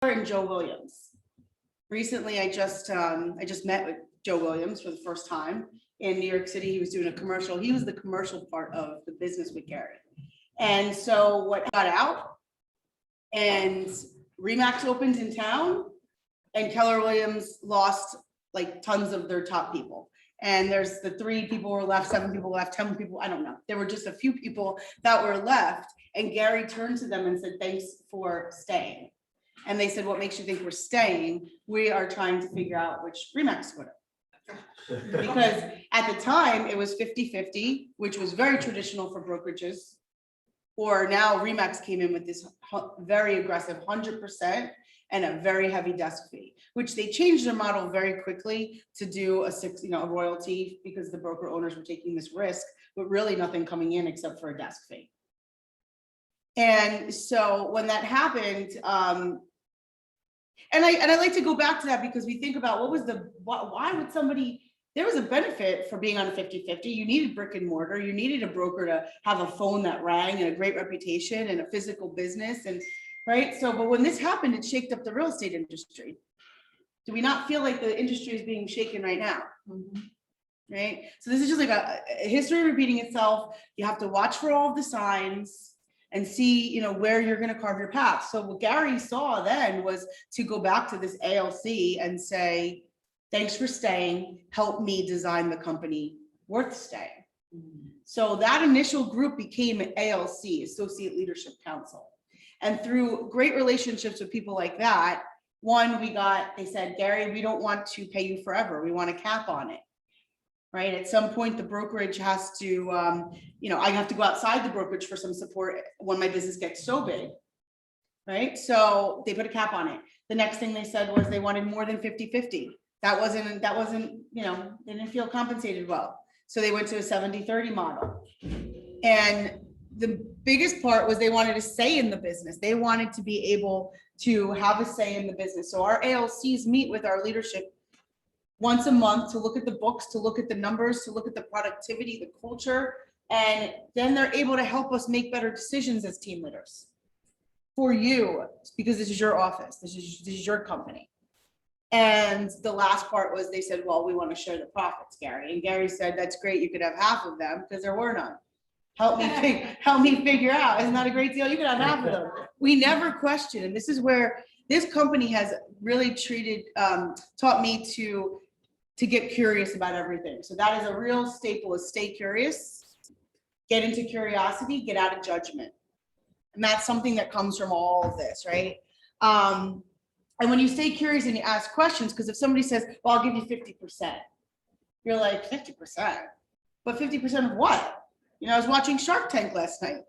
and Joe Williams. Recently, I just met with Joe Williams for the first time in New York City. He was doing a commercial. He was the commercial part of the business with Gary. And so what got out, and Remax opened in town, and Keller Williams lost like tons of their top people. And there's the 3 people were left, 7 people left, 10 people, I don't know. There were just a few people that were left. And Gary turned to them and said, thanks for staying. And they said, what makes you think we're staying? We are trying to figure out which Remax would have. Because at the time it was 50-50, which was very traditional for brokerages. Or now Remax came in with this very aggressive 100% and a very heavy desk fee, which they changed their model very quickly to do a royalty, because the broker owners were taking this risk, but really nothing coming in except for a desk fee. And so when that happened, and I like to go back to that, because we think about why would somebody, there was a benefit for being on a 50-50. You needed brick and mortar. You needed a broker to have a phone that rang and a great reputation and a physical business. And right. So, but when this happened, it shaked up the real estate industry. Do we not feel like the industry is being shaken right now? Mm-hmm. Right. So this is just like a history repeating itself. You have to watch for all of the signs and see, where you're going to carve your path. So what Gary saw then was to go back to this ALC and say, thanks for staying, help me design the company worth staying. Mm-hmm. So that initial group became ALC, Associate Leadership Council. And through great relationships with people like that, they said, Gary, we don't want to pay you forever. We want a cap on it. Right. At some point, the brokerage has to, I have to go outside the brokerage for some support when my business gets so big. Right. So they put a cap on it. The next thing they said was they wanted more than 50-50. That wasn't, they didn't feel compensated well. So they went to a 70-30 model. And the biggest part was they wanted to stay in the business. They wanted to be able to have a say in the business. So our ALCs meet with our leadership once a month to look at the books, to look at the numbers, to look at the productivity, the culture, and then they're able to help us make better decisions as team leaders for you, because this is your office, this is your company. And the last part was they said, well, we want to share the profits, Gary. And Gary said, that's great, you could have half of them, because there were none. Help me figure out. Isn't that a great deal? You could have half of them. We never question, and this is where this company has really taught me to get curious about everything. So that is a real staple, is stay curious, get into curiosity, get out of judgment. And that's something that comes from all of this, right? And when you stay curious and you ask questions, because if somebody says, well, I'll give you 50%, you're like, 50%? But 50% of what? I was watching Shark Tank last night.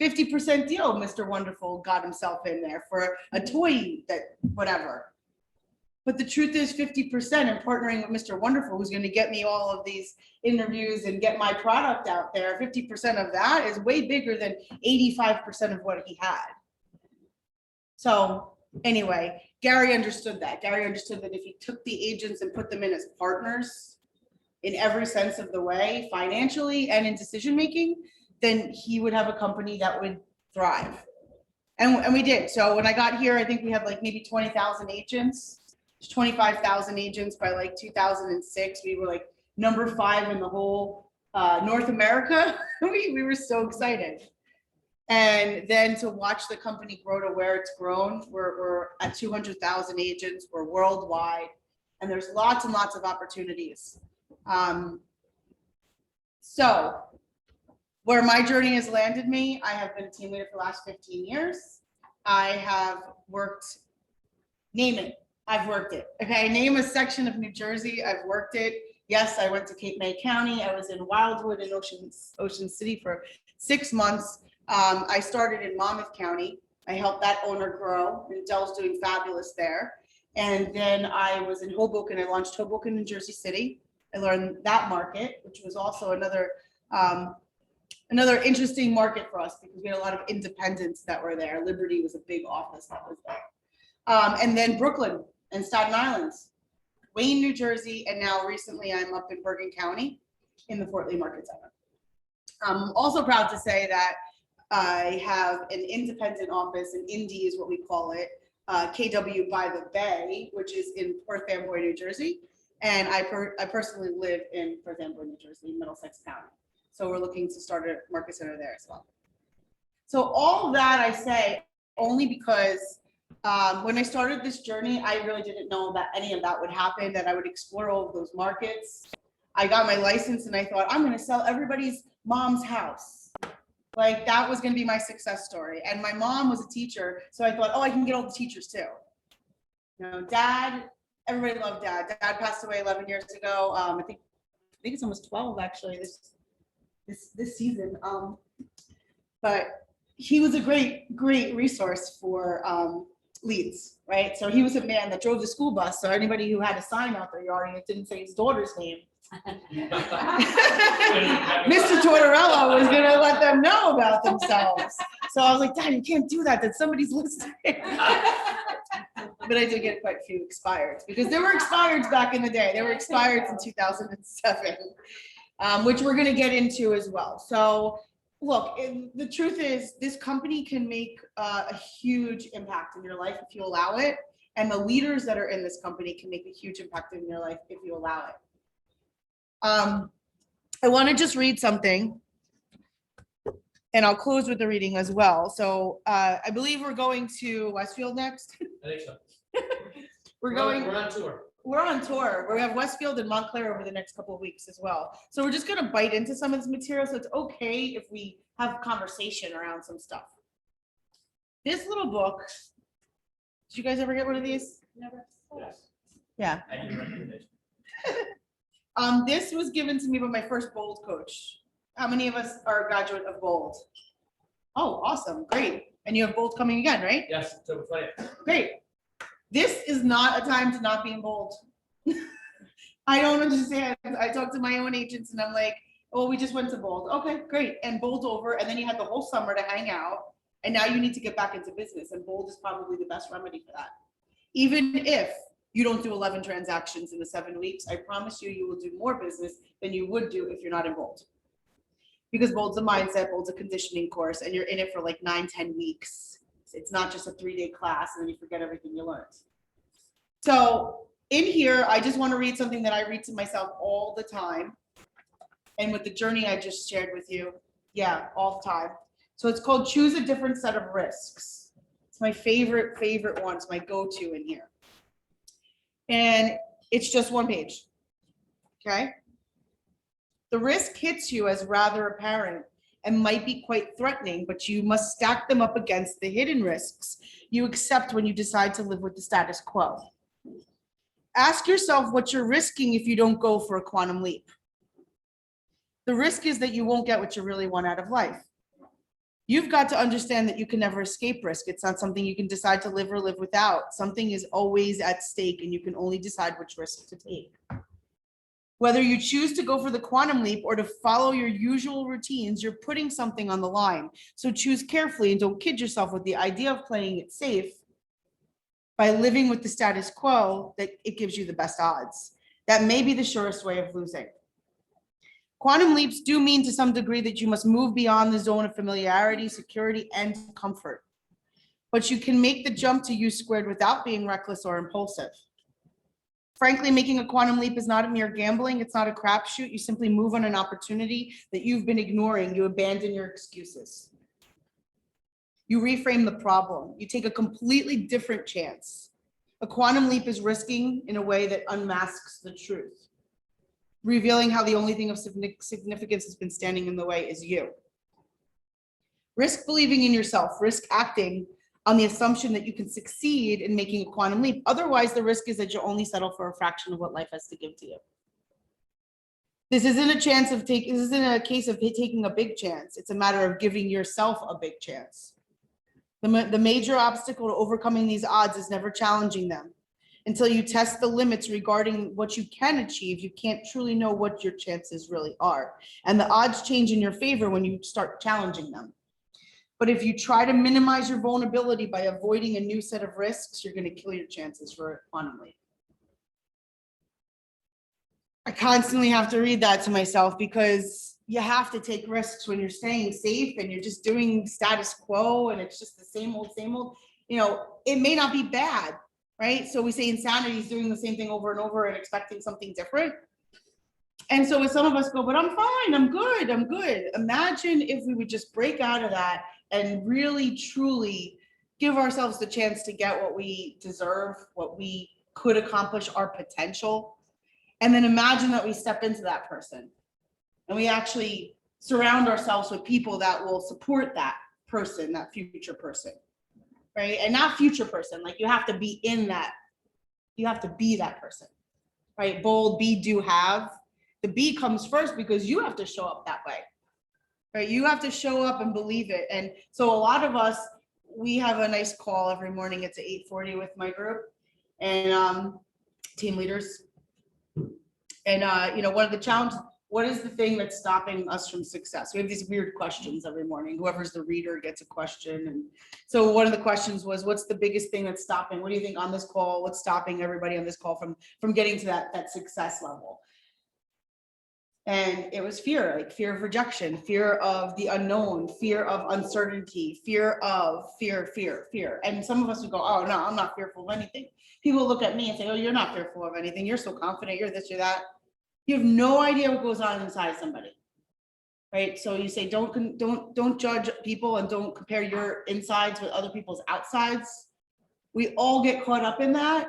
50% deal, Mr. Wonderful got himself in there for a toy that whatever. But the truth is 50%, and partnering with Mr. Wonderful, who's going to get me all of these interviews and get my product out there, 50% of that is way bigger than 85% of what he had. So anyway, Gary understood that. Gary understood that if he took the agents and put them in as partners in every sense of the way, financially and in decision-making, then he would have a company that would thrive. And we did. So when I got here, I think we had like maybe 20,000 agents. 25,000 agents by like 2006. We were like number 5 in the whole North America. we were so excited. And then to watch the company grow to where it's grown, we're at 200,000 agents, we're worldwide, and there's lots and lots of opportunities. So where my journey has landed me, I have been a team leader for the last 15 years. I have worked, name it. I've worked it. Okay, name a section of New Jersey. I've worked it. Yes, I went to Cape May County. I was in Wildwood and Ocean City for 6 months. I started in Monmouth County. I helped that owner grow, and Dell's doing fabulous there. And then I was in Hoboken. I launched Hoboken in Jersey City. I learned that market, which was also another interesting market for us, because we had a lot of independents that were there. Liberty was a big office that was there. And then Brooklyn and Staten Island, Wayne, New Jersey, and now recently I'm up in Bergen County in the Fort Lee Market Center. I'm also proud to say that I have an independent office, an Indy is what we call it, KW by the Bay, which is in Perth Amboy, New Jersey. And I personally live in Perth Amboy, New Jersey, Middlesex County. So we're looking to start a market center there as well. So all of that I say only because when I started this journey, I really didn't know that any of that would happen, that I would explore all of those markets. I got my license and I thought, I'm going to sell everybody's mom's house. Like that was going to be my success story. And my mom was a teacher. So I thought, oh, I can get all the teachers too. You know, dad, everybody loved dad. Dad passed away 11 years ago. I think it's almost 12 actually this season. But he was a great resource for leads, right? So he was a man that drove the school bus. So anybody who had a sign out their yard and it didn't say his daughter's name, Mr. Tortorella was gonna let them know about themselves. So I was like, Dad, you can't do that. That somebody's listening. But I did get quite a few expireds because there were expireds back in the day. There were expireds in 2007, which we're gonna get into as well. So look, the truth is this company can make a huge impact in your life if you allow it. And the leaders that are in this company can make a huge impact in your life if you allow it. I want to just read something and I'll close with the reading as well. So I believe we're going to Westfield next. I think so. We're on tour. We're on tour. We have Westfield and Montclair over the next couple of weeks as well. So we're just going to bite into some of this material. So it's okay if we have conversation around some stuff. This little book, did you guys ever get one of these? Never. Yes. Yeah. I need a recommendation. This was given to me by my first Bold coach. How many of us are a graduate of Bold? Oh, awesome. Great. And you have Bold coming again, right? Yes, October 20th. Great. This is not a time to not be in Bold. I don't understand. I talk to my own agents and I'm like, oh, we just went to Bold. Okay, great. And Bold's over. And then you had the whole summer to hang out. And now you need to get back into business. And Bold is probably the best remedy for that. Even if you don't do 11 transactions in the 7 weeks, I promise you, you will do more business than you would do if you're not in Bold. Because Bold's a mindset, Bold's a conditioning course, and you're in it for like 9-10 weeks. It's not just a 3-day class and then you forget everything you learned. So in here, I just want to read something that I read to myself all the time. And with the journey I just shared with you, yeah, all the time. So it's called Choose a Different Set of Risks. It's my favorite one. It's my go-to in here. And it's just one page, okay? The risk hits you as rather apparent and might be quite threatening, but you must stack them up against the hidden risks you accept when you decide to live with the status quo. Ask yourself what you're risking if you don't go for a quantum leap. The risk is that you won't get what you really want out of life. You've got to understand that you can never escape risk. It's not something you can decide to live or live without. Something is always at stake and you can only decide which risk to take. Whether you choose to go for the quantum leap or to follow your usual routines, you're putting something on the line. So choose carefully and don't kid yourself with the idea of playing it safe by living with the status quo, that it gives you the best odds. That may be the surest way of losing. Quantum leaps do mean to some degree that you must move beyond the zone of familiarity, security, and comfort. But you can make the jump to U squared without being reckless or impulsive. Frankly, making a quantum leap is not a mere gambling. It's not a crapshoot. You simply move on an opportunity that you've been ignoring. You abandon your excuses. You reframe the problem. You take a completely different chance. A quantum leap is risking in a way that unmasks the truth, revealing how the only thing of significance has been standing in the way is you. Risk believing in yourself, risk acting on the assumption that you can succeed in making a quantum leap. Otherwise, the risk is that you only settle for a fraction of what life has to give to you. This isn't a case of taking a big chance. It's a matter of giving yourself a big chance. The major obstacle to overcoming these odds is never challenging them. Until you test the limits regarding what you can achieve, you can't truly know what your chances really are. And the odds change in your favor when you start challenging them. But if you try to minimize your vulnerability by avoiding a new set of risks, you're going to kill your chances for a quantum leap. I constantly have to read that to myself because you have to take risks when you're staying safe and you're just doing status quo and it's just the same old, same old. it may not be bad, right? So we say insanity is doing the same thing over and over and expecting something different. And so with some of us go, but I'm fine, I'm good, I'm good. Imagine if we would just break out of that and really, truly give ourselves the chance to get what we deserve, what we could accomplish, our potential. And then imagine that we step into that person and we actually surround ourselves with people that will support that person, that future person, right? And not future person, like you have to be in that, you have to be that person, right? Bold, be, do, have. The be comes first because you have to show up that way, right? You have to show up and believe it. And so a lot of us, we have a nice call every morning. It's at 8:40 with my group and team leaders. And one of the challenges, what is the thing that's stopping us from success? We have these weird questions every morning. Whoever's the reader gets a question. And so one of the questions was, what's the biggest thing that's stopping? What do you think on this call? What's stopping everybody on this call from getting to that success level? And it was fear, like fear of rejection, fear of the unknown, fear of uncertainty, fear. And some of us would go, oh no, I'm not fearful of anything. People look at me and say, oh, you're not fearful of anything. You're so confident, you're this, you're that. You have no idea what goes on inside somebody, right? So you say, don't judge people and don't compare your insides with other people's outsides. We all get caught up in that.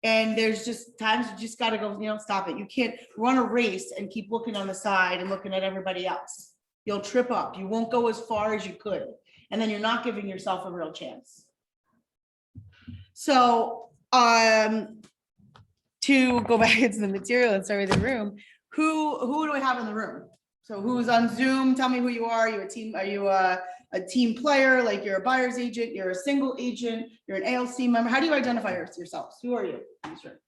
And there's just times you just got to go, stop it. You can't run a race and keep looking on the side and looking at everybody else. You'll trip up. You won't go as far as you could. And then you're not giving yourself a real chance. So to go back into the material and start with the room, who do we have in the room? So who's on Zoom? Tell me who you are. Are you a team? Are you a team player? Like you're a buyer's agent, you're a single agent, you're an ALC member. How do you identify yourselves? Who are you? Sure.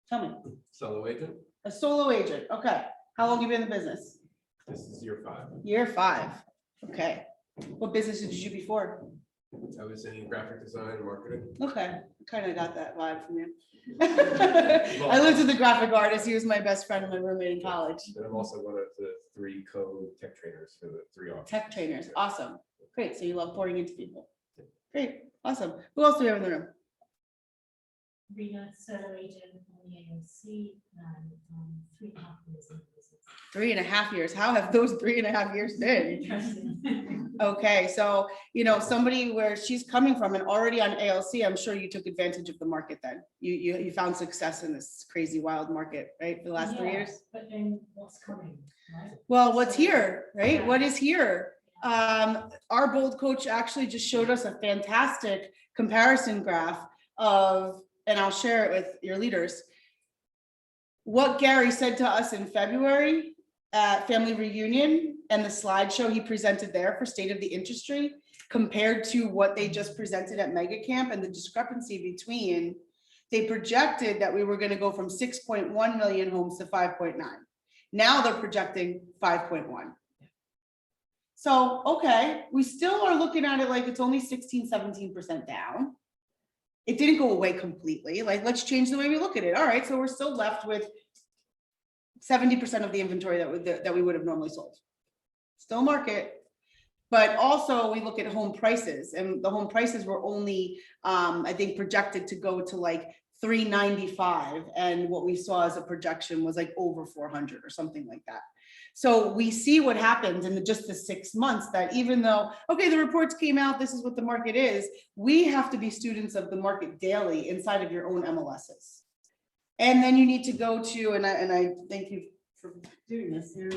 Tell me. Solo agent. A solo agent. Okay. How long have you been in the business? This is year 5. Year 5. Okay. What business did you do before? I was in graphic design and marketing. Okay. Kind of got that vibe from you. I lived with a graphic artist. He was my best friend and my roommate in college. And I'm also one of the 3 co-tech trainers for the 3 offices. Tech trainers. Awesome. Great. So you love pouring into people. Great. Awesome. Who else do we have in the room? Rena, solo agent on the AOC, and 3.5 years in business. 3.5 years. How have those 3.5 years been? Interesting. Okay, so somebody where she's coming from and already on ALC, I'm sure you took advantage of the market then. You found success in this crazy wild market, right? For the last 3 years. But then what's coming, right? Well, what's here, right? Yeah. What is here? Our bold coach actually just showed us a fantastic comparison graph of, and I'll share it with your leaders, what Gary said to us in February at Family Reunion and the slideshow he presented there for State of the Industry compared to what they just presented at Mega Camp, and the discrepancy between, they projected that we were going to go from 6.1 million homes to 5.9. Now they're projecting 5.1. So, okay, we still are looking at it like it's only 16, 17% down. It didn't go away completely. Like, let's change the way we look at it. All right, so we're still left with 70% of the inventory that we would have normally sold. Still market, but also we look at home prices, and the home prices were only, I think, projected to go to like 395, and what we saw as a projection was like over 400 or something like that. So we see what happens in just the 6 months, that even though, okay, the reports came out, this is what the market is, we have to be students of the market daily inside of your own MLSs. And then you need to go to, and I thank you for doing this here,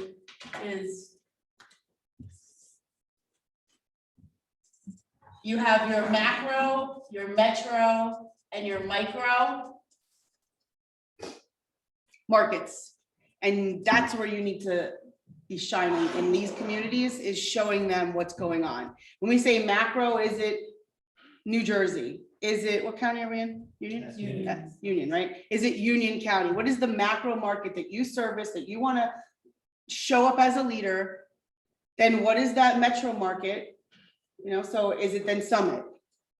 is you have your macro, your metro, and your micro markets. And that's where you need to be shining in these communities, is showing them what's going on. When we say macro, is it New Jersey? Is it, what county are we in? Union? Union. Yes, Union, right? Is it Union County? What is the macro market that you service, that you want to show up as a leader? Then what is that metro market? So is it then Summit?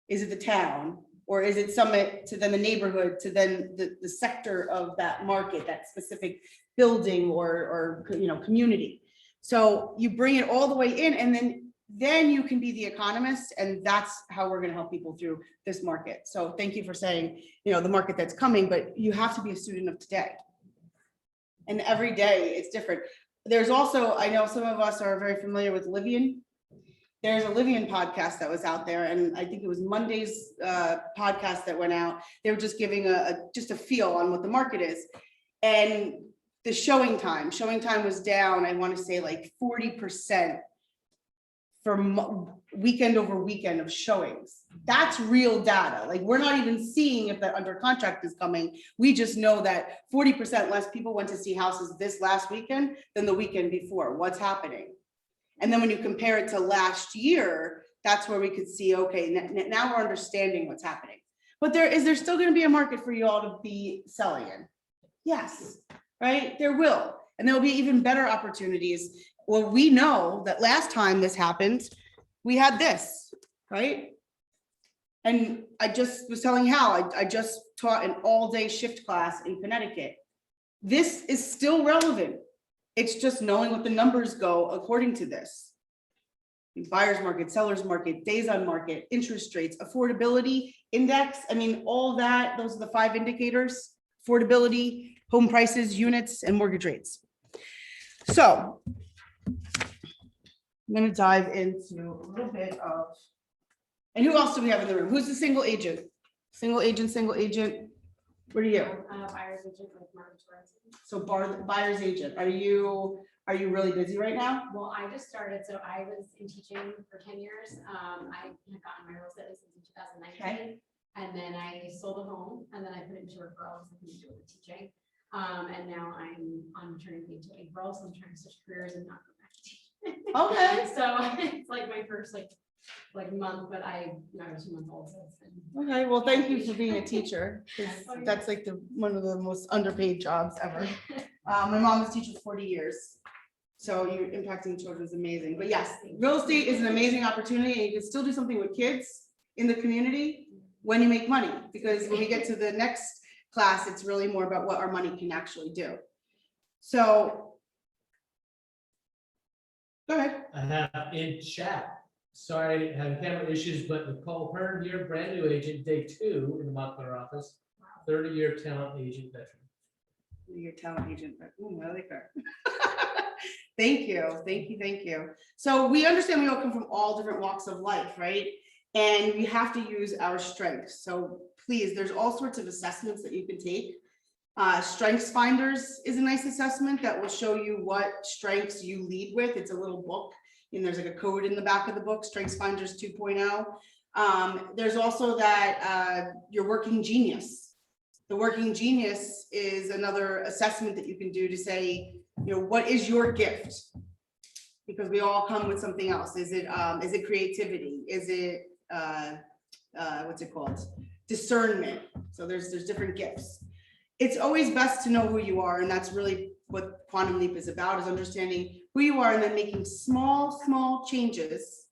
Is it the town? Or is it Summit to then the neighborhood, to then the sector of that market, that specific building or community? So you bring it all the way in, and then then you can be the economist, and that's how we're gonna help people through this market. So thank you for saying, the market that's coming, but you have to be a student of today. And every day it's different. There's also, I know some of us are very familiar with Livian. There's a Livian podcast that was out there, and I think it was Monday's podcast that went out. They were just giving just a feel on what the market is. And the showing time was down, I want to say like 40% for weekend over weekend of showings. That's real data. Like, we're not even seeing if the under contract is coming. We just know that 40% less people went to see houses this last weekend than the weekend before. What's happening? And then when you compare it to last year, that's where we could see, okay, now we're understanding what's happening. But is there still going to be a market for you all to be selling in? Yes, right? There will. And there'll be even better opportunities. Well, we know that last time this happened, we had this, right? And I just was telling Hal, I just taught an all-day shift class in Connecticut. This is still relevant. It's just knowing what the numbers go according to this. Buyer's market, seller's market, days on market, interest rates, affordability index. I mean, all that, those are the 5 indicators: affordability, home prices, units, and mortgage rates. So I'm going to dive into a little bit of, and who else do we have in the room? Who's the single agent? Single agent. What are you? Buyer's agent with mortgage rights. So buyer's agent. Are you really busy right now? Well, I just started, so I was in teaching for 10 years. I had gotten my real estate license in 2019. Okay. And then I sold a home, and then I put it into referrals and do it with teaching. And now I'm on maternity leave to April, so I'm trying to switch careers and not go back to teaching. Okay. So it's like my first like month, but I was 2 months old, so it's been. Okay, well, thank you for being a teacher, 'cause that's like one of the most underpaid jobs ever. My mom was a teacher for 40 years. So you're impacting children is amazing. But yes, real estate is an amazing opportunity, and you can still do something with kids in the community when you make money, because when we get to the next class, it's really more about what our money can actually do. So go ahead. I have in chat. Sorry, having camera issues, but Nicole Hearn here, brand new agent, day 2 in the Montclair office, 30-year talent agent veteran. Your talent agent, but I like her. Thank you. So we understand we all come from all different walks of life, right? And we have to use our strengths. So please, there's all sorts of assessments that you can take. Strengths Finders is a nice assessment that will show you what strengths you lead with. It's a little book, and there's like a code in the back of the book, Strengths Finders 2.0. There's also that your working genius. The working genius is another assessment that you can do to say, what is your gift? Because we all come with something else. Is it creativity? Is it what's it called? Discernment. So there's different gifts. It's always best to know who you are, and that's really what Quantum Leap is about, is understanding who you are and then making small changes,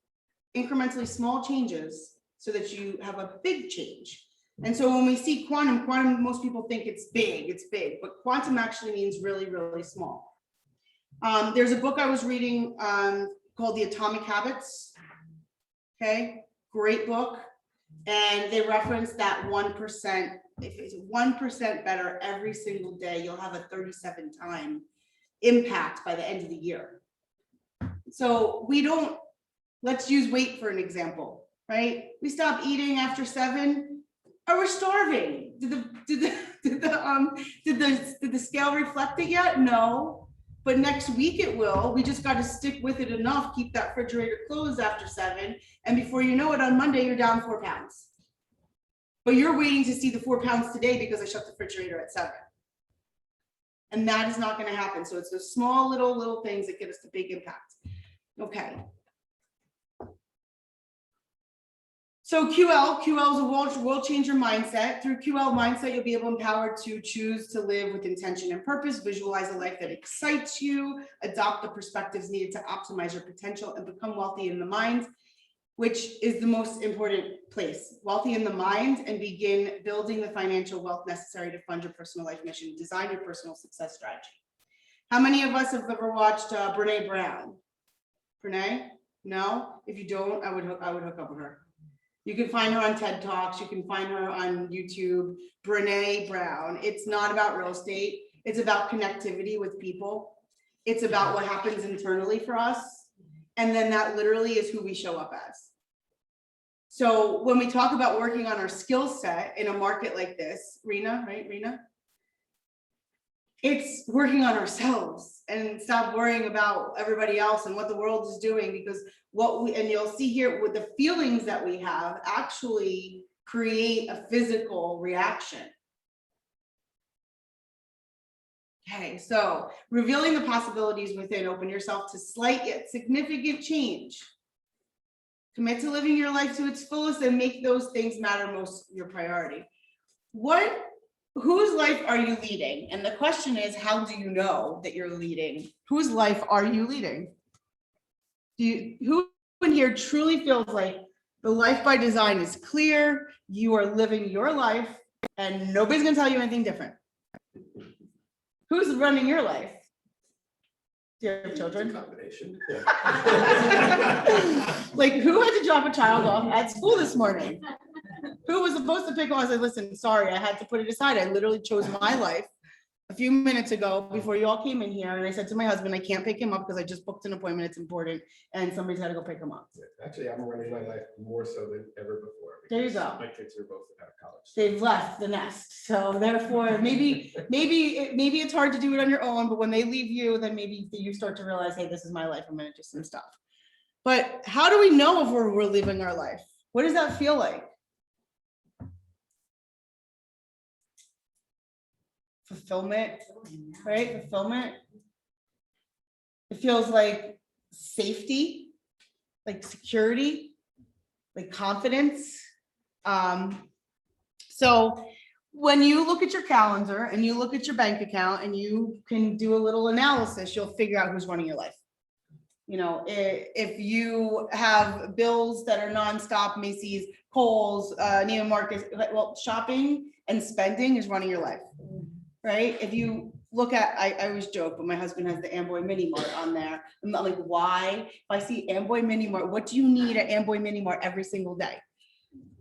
incrementally small changes, so that you have a big change. And so when we see quantum, most people think it's big, but quantum actually means really, really small. There's a book I was reading called The Atomic Habits. Okay, great book. And they reference that 1%. If it's 1% better every single day, you'll have a 37-time impact by the end of the year. So let's use weight for an example, right? We stop eating after 7. Or we're starving. Did the scale reflect it yet? No, but next week it will. We just got to stick with it enough, keep that refrigerator closed after 7, and before you know it, on Monday you're down 4 pounds. But you're waiting to see the 4 pounds today because I shut the refrigerator at 7, and that is not going to happen. So it's those small little things that give us the big impact. Okay. So QL is a world changer mindset. Through QL mindset, you'll be empowered to choose to live with intention and purpose, visualize a life that excites you, adopt the perspectives needed to optimize your potential, and become wealthy in the mind, which is the most important place. Wealthy in the mind, and begin building the financial wealth necessary to fund your personal life mission, design your personal success strategy. How many of us have ever watched Brene Brown? Brene? No? If you don't, I would hook up with her. You can find her on TED Talks, you can find her on YouTube, Brene Brown. It's not about real estate, it's about connectivity with people. It's about what happens internally for us. And then that literally is who we show up as. So when we talk about working on our skill set in a market like this, Rena, right, Rena? It's working on ourselves and stop worrying about everybody else and what the world is doing, because and you'll see here with the feelings that we have actually create a physical reaction. Okay, so revealing the possibilities within, open yourself to slight yet significant change. Commit to living your life to its fullest and make those things matter most your priority. Whose life are you leading? And the question is, how do you know that you're leading? Whose life are you leading? Who in here truly feels like the life by design is clear, you are living your life, and nobody's gonna tell you anything different? Who's running your life? Do you have children? Combination. Like, who had to drop a child off at school this morning? Who was supposed to pick up? I said, listen, sorry, I had to put it aside. I literally chose my life a few minutes ago before you all came in here. And I said to my husband, I can't pick him up because I just booked an appointment. It's important. And somebody's got to go pick him up. Actually, I'm running my life more so than ever before. There you because go. My kids are both out of college. They've left the nest. So therefore, maybe it's hard to do it on your own, but when they leave you, then maybe you start to realize, hey, this is my life. I'm going to do some stuff. But how do we know if we're living our life? What does that feel like? Fulfillment, right? Fulfillment. It feels like safety, like security, like confidence. So when you look at your calendar and you look at your bank account and you can do a little analysis, you'll figure out who's running your life. You know, if you have bills that are nonstop, Macy's, Kohl's, Neiman Marcus, well, shopping and spending is running your life. Right? If you look at, I always joke, but my husband has the Amboy Mini Mart on there. I'm not like, why? If I see Amboy Mini Mart, what do you need at Amboy Mini Mart every single day?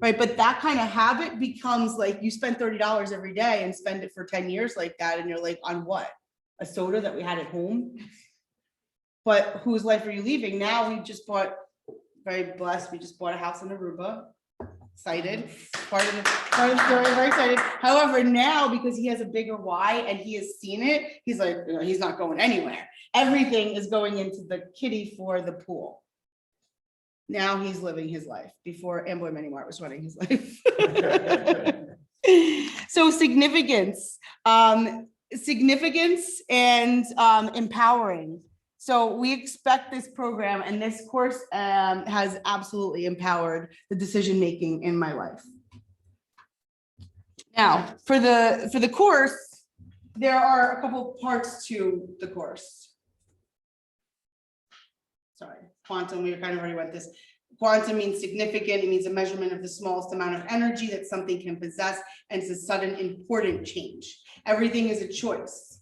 Right? But that kind of habit becomes like you spend $30 every day and spend it for 10 years like that. And you're like, on what? A soda that we had at home? But whose life are you leaving? Now we just bought, very blessed, we just bought a house in Aruba. Excited, part of the story, very excited. However, now because he has a bigger why and he has seen it, he's like, you know, he's not going anywhere. Everything is going into the kitty for the pool. Now he's living his life. Before Amboy Mini Mart was running his life. So significance and empowering. So we expect this program and this course has absolutely empowered the decision-making in my life. Now, for the course, there are a couple parts to the course. Sorry, quantum, we kind of already went this. Quantum means significant. It means a measurement of the smallest amount of energy that something can possess, and it's a sudden important change. Everything is a choice.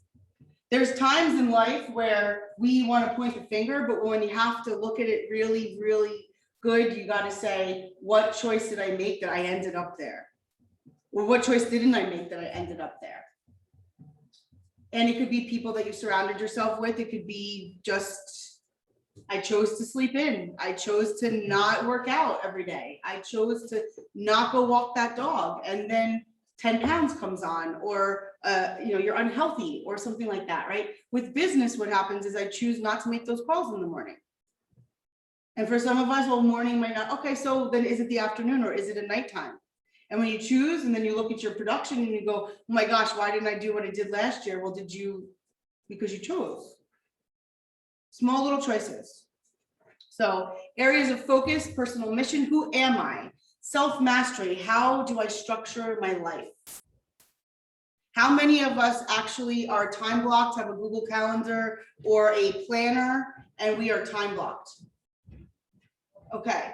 There's times in life where we want to point the finger, but when you have to look at it really, really good, you got to say, what choice did I make that I ended up there? Or what choice didn't I make that I ended up there? And it could be people that you surrounded yourself with. It could be just, I chose to sleep in. I chose to not work out every day. I chose to not go walk that dog. And then 10 pounds comes on, or you know, you're unhealthy or something like that, right? With business, what happens is I choose not to make those calls in the morning. And for some of us, well, morning might not, okay, so then is it the afternoon or is it a nighttime? And when you choose and then you look at your production and you go, oh my gosh, why didn't I do what I did last year? Well, because you chose. Small little choices. So areas of focus, personal mission, who am I? Self-mastery, how do I structure my life? How many of us actually are time blocked, have a Google Calendar or a planner, and we are time blocked? Okay.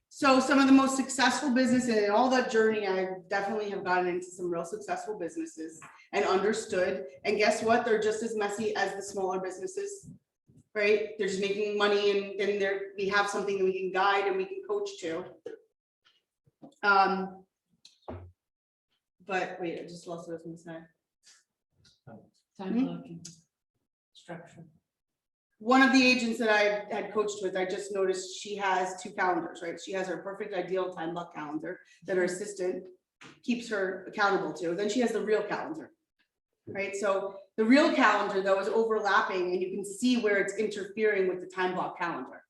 So some of the most successful businesses in all that journey, I definitely have gotten into some real successful businesses and understood. And guess what? They're just as messy as the smaller businesses. right? They're just making money and then we have something that we can guide and we can coach to. But wait, I just lost what I was gonna say. Time blocking. Structure. One of the agents that I had coached with, I just noticed she has 2 calendars, right? She has her perfect ideal time block calendar that her assistant keeps her accountable to. Then she has the real calendar, right? So the real calendar though is overlapping and you can see where it's interfering with the time block calendar.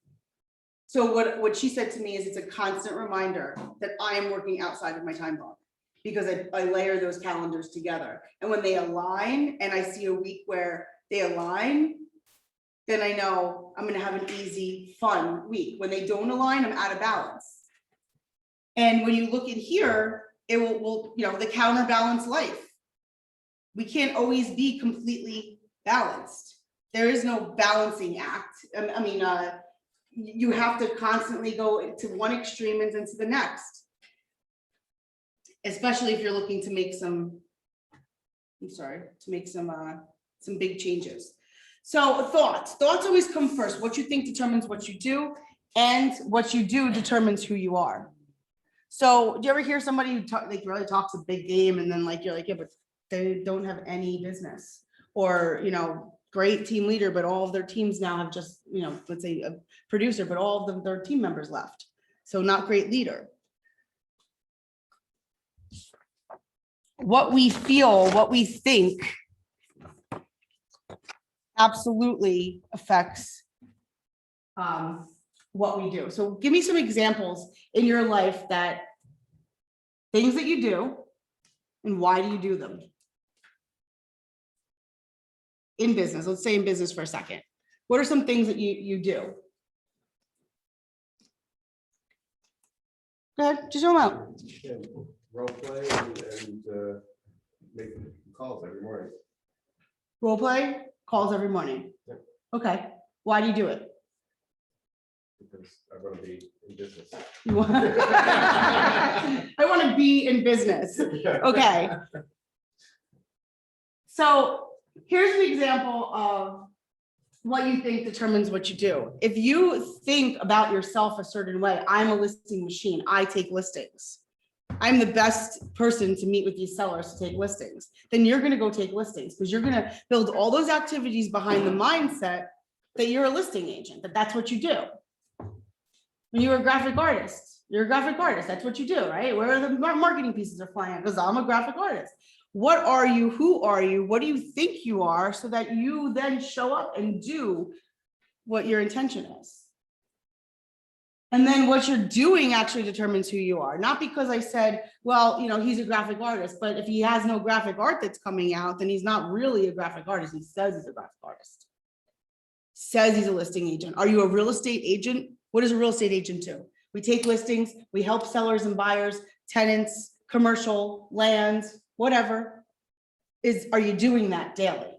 So what she said to me is it's a constant reminder that I am working outside of my time block because I layer those calendars together. And when they align and I see a week where they align, then I know I'm gonna have an easy, fun week. When they don't align, I'm out of balance. And when you look in here, it will, you know, the counterbalance life. We can't always be completely balanced. There is no balancing act. I mean, you have to constantly go to one extreme and then to the next. Especially if you're looking to make some, some big changes. So thoughts always come first. What you think determines what you do, and what you do determines who you are. So do you ever hear somebody who really talks a big game and then you're like, yeah, but they don't have any business, or, great team leader, but all of their teams now have just, let's say a producer, but all of their team members left. So not great leader. What we feel, what we think absolutely affects what we do. So give me some examples in your life that things that you do and why do you do them? In business, let's say in business for a second. What are some things that you do? Go ahead, just show them out. Yeah, role play and make calls every morning. Role play, calls every morning. Yep. Okay, why do you do it? Because I want to be in business. You want- I want to be in business. Okay. So here's an example of what you think determines what you do. If you think about yourself a certain way, I'm a listing machine, I take listings. I'm the best person to meet with these sellers to take listings. Then you're gonna go take listings because you're gonna build all those activities behind the mindset that you're a listing agent, that's what you do. When you're a graphic artist, you're a graphic artist, that's what you do, right? Where are the marketing pieces are flying? Because I'm a graphic artist. What are you? Who are you? What do you think you are so that you then show up and do what your intention is? And then what you're doing actually determines who you are. Not because I said, well, he's a graphic artist, but if he has no graphic art that's coming out, then he's not really a graphic artist. He says he's a graphic artist. Says he's a listing agent. Are you a real estate agent? What does a real estate agent do? We take listings, we help sellers and buyers, tenants, commercial, land, whatever. Are you doing that daily?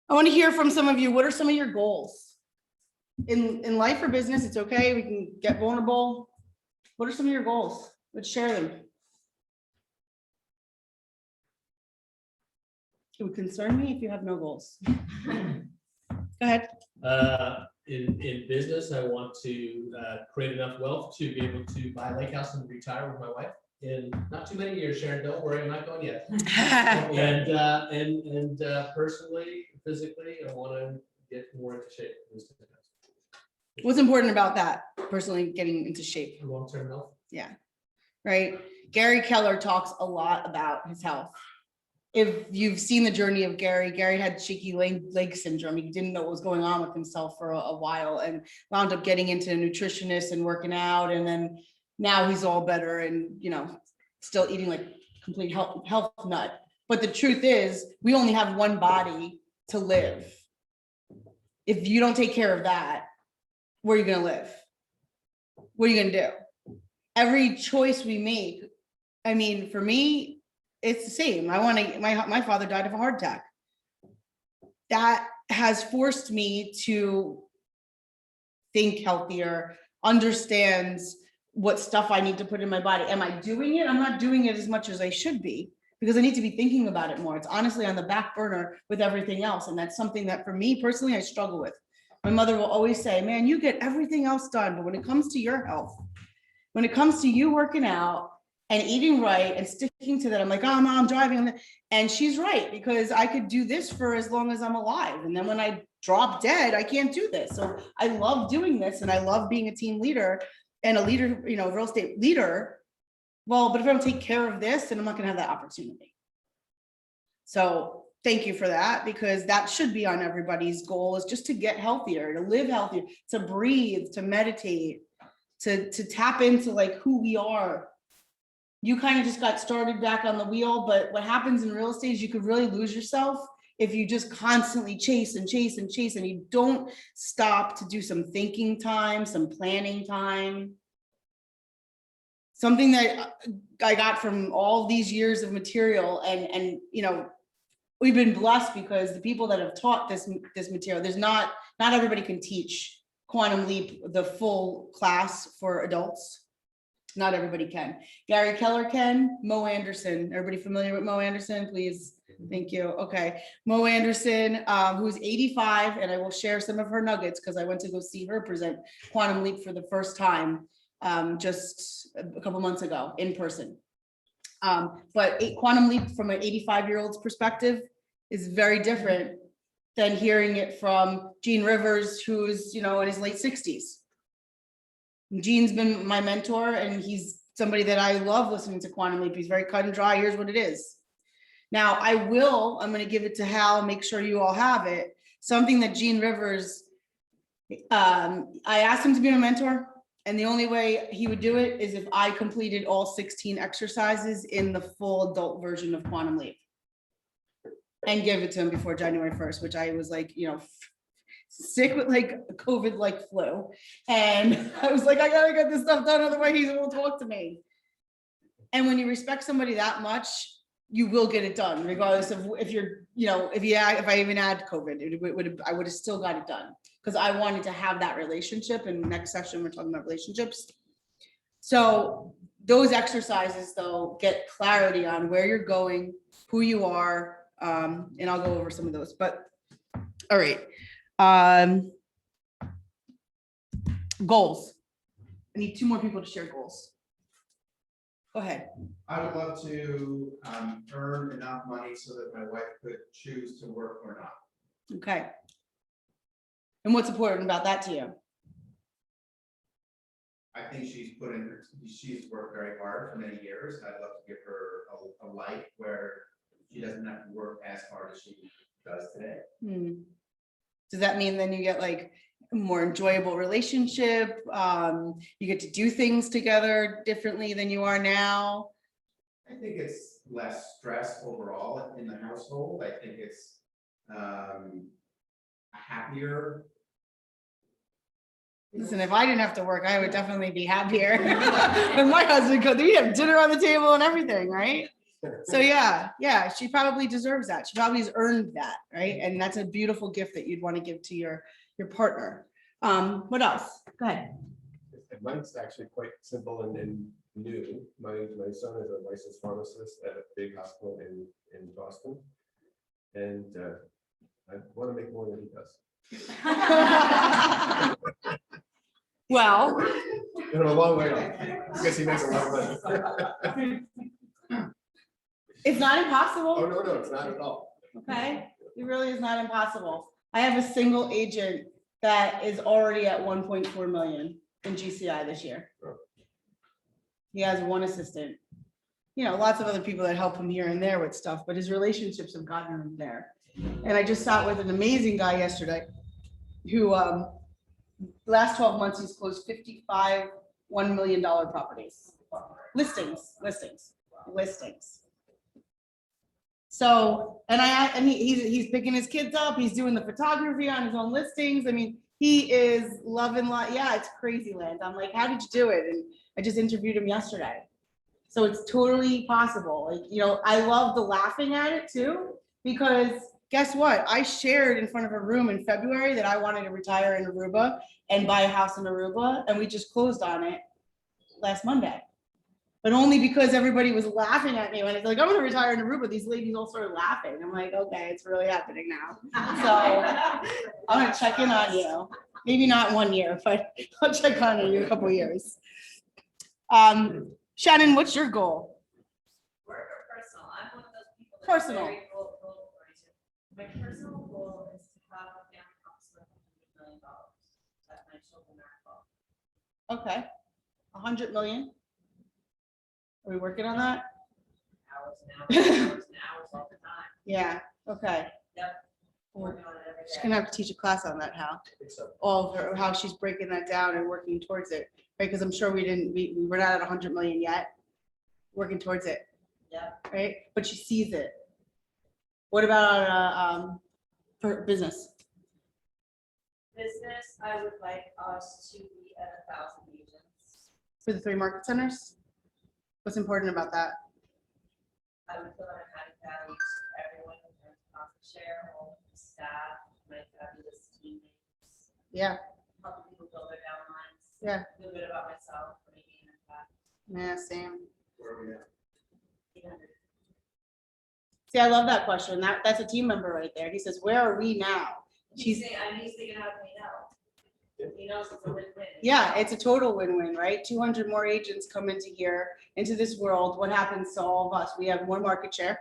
I want to hear from some of you. What are some of your goals? In life or business, it's okay. We can get vulnerable. What are some of your goals? Let's share them. It would concern me if you have no goals. Go ahead. In business, I want to create enough wealth to be able to buy a lake house and retire with my wife in not too many years, Sharon. Don't worry, I'm not going yet. And personally, physically, I want to get more into shape. What's important about that? Personally getting into shape. Long-term health. Yeah. Right. Gary Keller talks a lot about his health. If you've seen the journey of Gary had shaky leg syndrome. He didn't know what was going on with himself for a while and wound up getting into a nutritionist and working out. And then now he's all better and, still eating like complete health nut. But the truth is we only have one body to live. If you don't take care of that, where are you going to live? What are you going to do? Every choice we make, for me, it's the same. My father died of a heart attack. That has forced me to think healthier, understands what stuff I need to put in my body. Am I doing it? I'm not doing it as much as I should be because I need to be thinking about it more. It's honestly on the back burner with everything else. And that's something that for me personally, I struggle with. My mother will always say, man, you get everything else done, but when it comes to your health, when it comes to you working out and eating right and sticking to that, I'm like, oh, Mom, I'm driving. And she's right, because I could do this for as long as I'm alive. And then when I drop dead, I can't do this. So I love doing this and I love being a team leader and a leader, you know, real estate leader. Well, but if I don't take care of this, then I'm not gonna have that opportunity. So thank you for that, because that should be on everybody's goal, is just to get healthier, to live healthier, to breathe, to meditate, to tap into like who we are. You kind of just got started back on the wheel, but what happens in real estate is you could really lose yourself if you just constantly chase and chase and chase, and you don't stop to do some thinking time, some planning time. Something that I got from all these years of material, and you know, we've been blessed because the people that have taught this material, there's not everybody can teach Quantum Leap, the full class for adults. Not everybody can. Gary Keller can, Mo Anderson. Everybody familiar with Mo Anderson, please? Thank you. Okay. Mo Anderson, who's 85, and I will share some of her nuggets because I went to go see her present Quantum Leap for the first time just a couple months ago in person. But Quantum Leap from an 85-year-old's perspective is very different than hearing it from Gene Rivers, who's, you know, in his late 60s. Gene's been my mentor, and he's somebody that I love listening to Quantum Leap. He's very cut and dry. Here's what it is. Now I'm going to give it to Hal, make sure you all have it. Something that Gene Rivers, I asked him to be my mentor, and the only way he would do it is if I completed all 16 exercises in the full adult version of Quantum Leap and give it to him before January 1st, which I was like, you know, sick with like COVID like flu. And I was like, I gotta get this stuff done, otherwise he won't talk to me. And when you respect somebody that much, you will get it done, regardless of if you're, you know, if I even had COVID, I would have still got it done, because I wanted to have that relationship. And next session, we're talking about relationships. So those exercises though, get clarity on where you're going, who you are. And I'll go over some of those, but all right. Goals. I need 2 more people to share goals. Go ahead. I would love to earn enough money so that my wife could choose to work or not. Okay. And what's important about that to you? I think she's worked very hard for many years. I'd love to give her a life where she doesn't have to work as hard as she does today. Does that mean then you get like a more enjoyable relationship? You get to do things together differently than you are now? I think it's less stress overall in the household. I think it's a happier. Listen, if I didn't have to work, I would definitely be happier. When my husband could, we have dinner on the table and everything, right? So yeah, she probably deserves that. She probably has earned that, right? And that's a beautiful gift that you'd want to give to your partner. What else? Go ahead. Mine's actually quite simple and new. My son is a licensed pharmacist at a big hospital in Boston. And I want to make more than he does. Well, In a long way off. I guess he makes a lot of money. it's not impossible. Oh, no, it's not at all. Okay, it really is not impossible. I have a single agent that is already at 1.4 million in GCI this year. He has 1 assistant. You know, lots of other people that help him here and there with stuff, but his relationships have gotten him there. And I just sat with an amazing guy yesterday who last 12 months he's closed 55 $1 million properties. Listings. So, and he's picking his kids up. He's doing the photography on his own listings. I mean, he is loving life. Yeah, it's crazy land. I'm like, how did you do it? And I just interviewed him yesterday. So it's totally possible. Like, you know, I love the laughing at it too, because guess what? I shared in front of a room in February that I wanted to retire in Aruba and buy a house in Aruba. And we just closed on it last Monday. But only because everybody was laughing at me when I was like, I'm gonna retire in Aruba, these ladies all started laughing. I'm like, okay, it's really happening now. So I'm gonna check in on you. Maybe not 1 year, but I'll check on you in a couple of years. Shannon, what's your goal? Work or personal? I'm one of those people. that's Personal. very goal-oriented. My personal goal is to have a family office worth $100 million that my children are involved. Okay, 100 million. Are we working on that? Hours and hours, and hours and hours all the time. Yeah, okay. Yep. We're Working on it every just day. gonna have to teach a class on that, Hal. All of her, how she's breaking that down and working towards it, right? Because I'm sure we're not at 100 million yet. Working towards it, Yep. right? But she sees it. What about for business? Business, I would like us to be at 1,000 agents. For the 3 market centers? What's important about that? I would feel like I'm adding value to everyone in terms of profit share, all of the staff, my fabulous teammates, Yeah, helping people build their downlines. Yeah. Feel good about myself for making an impact. yeah, Sam. Where are we at? 800. See, I love that question. That's a team member right there. He says, where are we now? She's, He's thinking how can we help? He knows it's a win-win. yeah, it's a total win-win, right? 200 more agents come into here, into this world. What happens to all of us? We have more market share.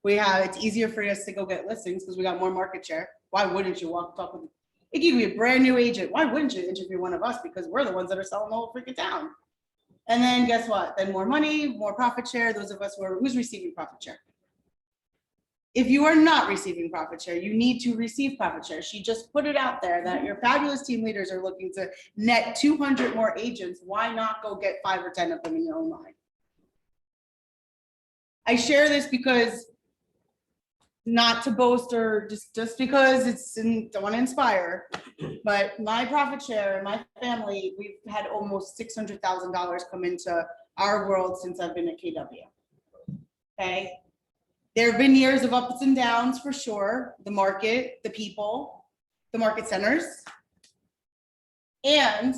It's easier for us to go get listings because we got more market share. Why wouldn't you talk with, if you could be a brand new agent, why wouldn't you interview one of us? Because we're the ones that are selling the whole freaking town. And then guess what? Then more money, more profit share. Those of us who's receiving profit share. If you are not receiving profit share, you need to receive profit share. She just put it out there that your fabulous team leaders are looking to net 200 more agents. Why not go get 5 or 10 of them in your own line? I share this because not to boast or just because don't want to inspire, but my profit share and my family, we've had almost $600,000 come into our world since I've been at KW. Okay. There have been years of ups and downs for sure. The market, the people, the market centers. And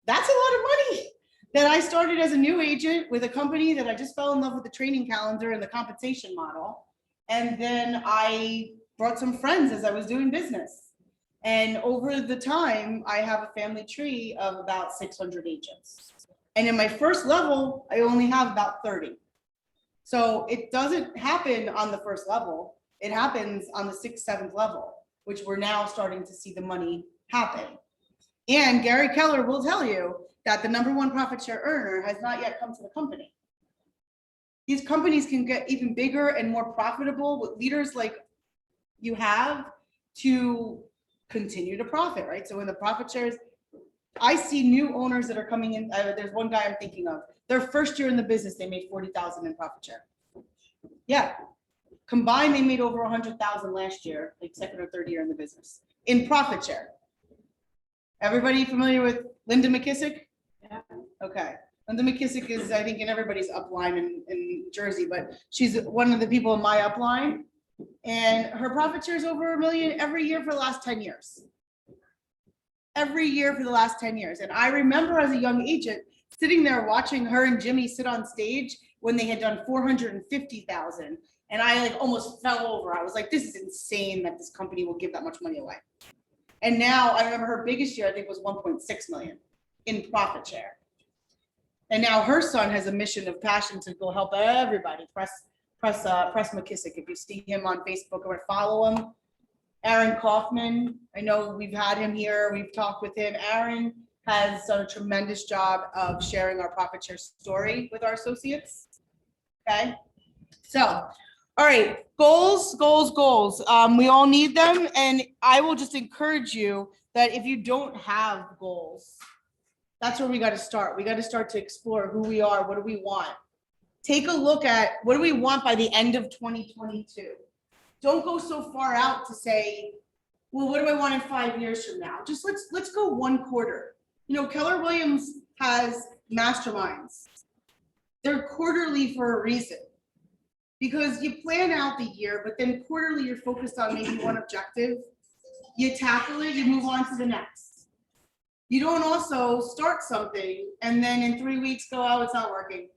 that's a lot of money that I started as a new agent with a company that I just fell in love with the training calendar and the compensation model. And then I brought some friends as I was doing business. And over the time, I have a family tree of about 600 agents. And in my first level, I only have about 30. So it doesn't happen on the first level. It happens on the 6th, 7th level, which we're now starting to see the money happen. And Gary Keller will tell you that the #1 profit share earner has not yet come to the company. These companies can get even bigger and more profitable with leaders like you have to continue to profit, right? So when the profit shares, I see new owners that are coming in. There's one guy I'm thinking of. Their first year in the business, they made 40,000 in profit share. Yeah, combined, they made over 100,000 last year, like 2nd or 3rd year in the business in profit share. Everybody familiar with Linda McKissick? Yeah. Okay, Linda McKissick is, I think, in everybody's upline in Jersey, but she's one of the people in my upline, and her profit share is over $1 million every year for the last 10 years. Every year for the last 10 years. And I remember as a young agent sitting there watching her and Jimmy sit on stage when they had done 450,000. And I like almost fell over. I was like, this is insane that this company will give that much money away. And now I remember her biggest year, I think was 1.6 million in profit share. And now her son has a mission of passion to go help everybody. Press McKissick. If you see him on Facebook or follow him. Aaron Kaufman, I know we've had him here, we've talked with him. Aaron has done a tremendous job of sharing our profit share story with our associates. Okay, so, all right, goals. We all need them, and I will just encourage you that if you don't have goals, that's where we got to start. We got to start to explore who we are, what do we want. Take a look at what do we want by the end of 2022. Don't go so far out to say, well, what do I want in 5 years from now? Just let's go 1 quarter. You know, Keller Williams has masterminds. They're quarterly for a reason. Because you plan out the year, but then quarterly you're focused on maybe one objective. You tackle it, you move on to the next. You don't also start something and then in 3 weeks go, oh, it's not working.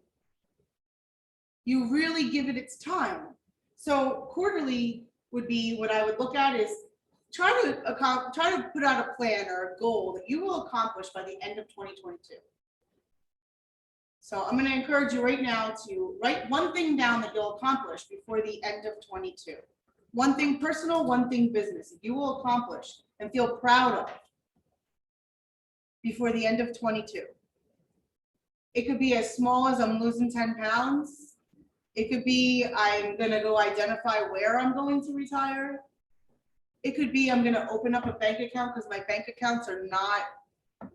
You really give it its time. So quarterly would be what I would look at is try to put out a plan or a goal that you will accomplish by the end of 2022. So I'm going to encourage you right now to write one thing down that you'll accomplish before the end of 22. One thing personal, one thing business that you will accomplish and feel proud of before the end of 22. It could be as small as I'm losing 10 pounds. It could be I'm going to go identify where I'm going to retire. It could be I'm going to open up a bank account because my bank accounts are not,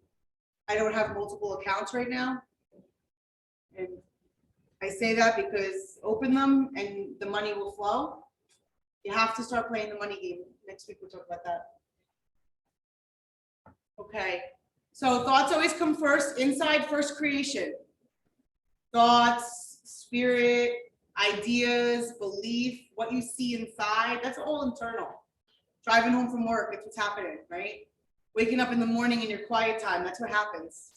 I don't have multiple accounts right now. And I say that because open them and the money will flow. You have to start playing the money game. Next week we'll talk about that. Okay, so thoughts always come first. Inside first creation. Thoughts, spirit, ideas, belief, what you see inside, that's all internal. Driving home from work, it's what's happening, right? Waking up in the morning in your quiet time, that's what happens.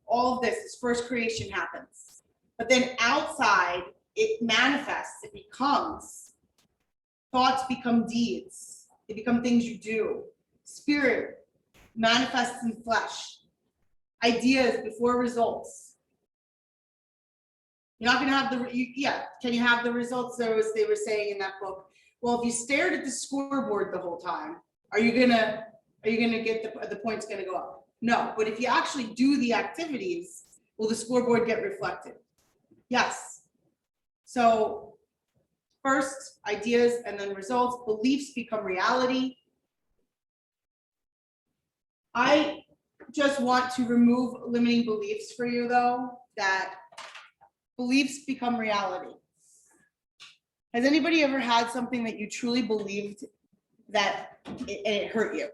All of this is first creation happens. But then outside, it manifests, it becomes. Thoughts become deeds. They become things you do. Spirit manifests in flesh. Ideas before results. You're not going to have can you have the results as they were saying in that book? Well, if you stared at the scoreboard the whole time, are you gonna get the points gonna go up? No, but if you actually do the activities, will the scoreboard get reflected? Yes. So first ideas and then results, beliefs become reality. I just want to remove limiting beliefs for you though, that beliefs become reality. Has anybody ever had something that you truly believed that it hurt you?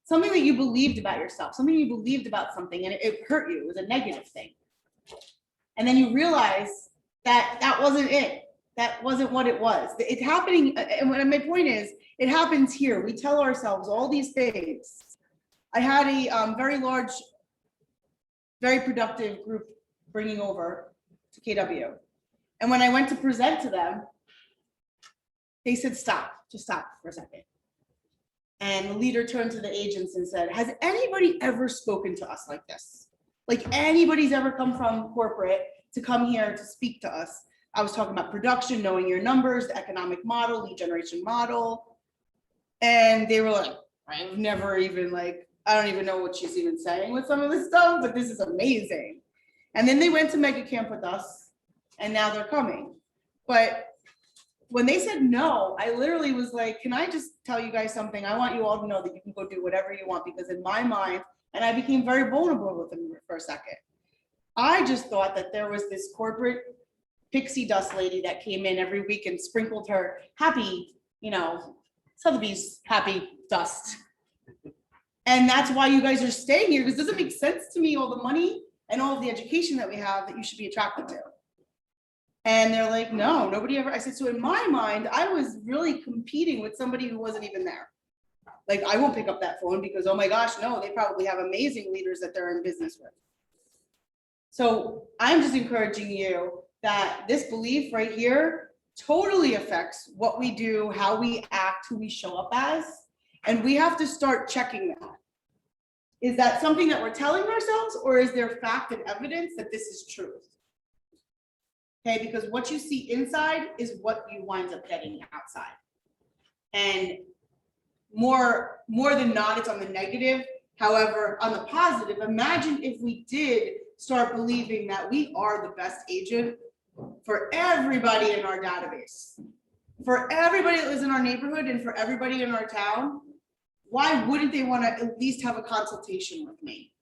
Something that you believed about yourself, something you believed about something and it hurt you, it was a negative thing. And then you realize that that wasn't it. That wasn't what it was. It's happening, and my point is, it happens here. We tell ourselves all these things. I had a very large, very productive group bringing over to KW. And when I went to present to them, they said, stop, just stop for a second. And the leader turned to the agents and said, has anybody ever spoken to us like this? Like anybody's ever come from corporate to come here to speak to us? I was talking about production, knowing your numbers, the economic model, lead generation model. And they were like, I've never even I don't even know what she's even saying with some of this stuff, but this is amazing. And then they went to Mega Camp with us and now they're coming. But when they said no, I literally was like, can I just tell you guys something? I want you all to know that you can go do whatever you want, because in my mind, and I became very vulnerable with them for a second. I just thought that there was this corporate pixie dust lady that came in every week and sprinkled her happy, Sotheby's happy dust. And that's why you guys are staying here, because it doesn't make sense to me, all the money and all of the education that we have that you should be attracted to. And they're like, no, nobody ever. I said, so in my mind, I was really competing with somebody who wasn't even there. Like, I won't pick up that phone because, oh my gosh, no, they probably have amazing leaders that they're in business with. So I'm just encouraging you that this belief right here totally affects what we do, how we act, who we show up as. And we have to start checking that. Is that something that we're telling ourselves, or is there fact and evidence that this is truth? Okay, because what you see inside is what you wind up getting outside. And more than not, it's on the negative. However, on the positive, imagine if we did start believing that we are the best agent for everybody in our database, for everybody that lives in our neighborhood and for everybody in our town. Why wouldn't they want to at least have a consultation with me?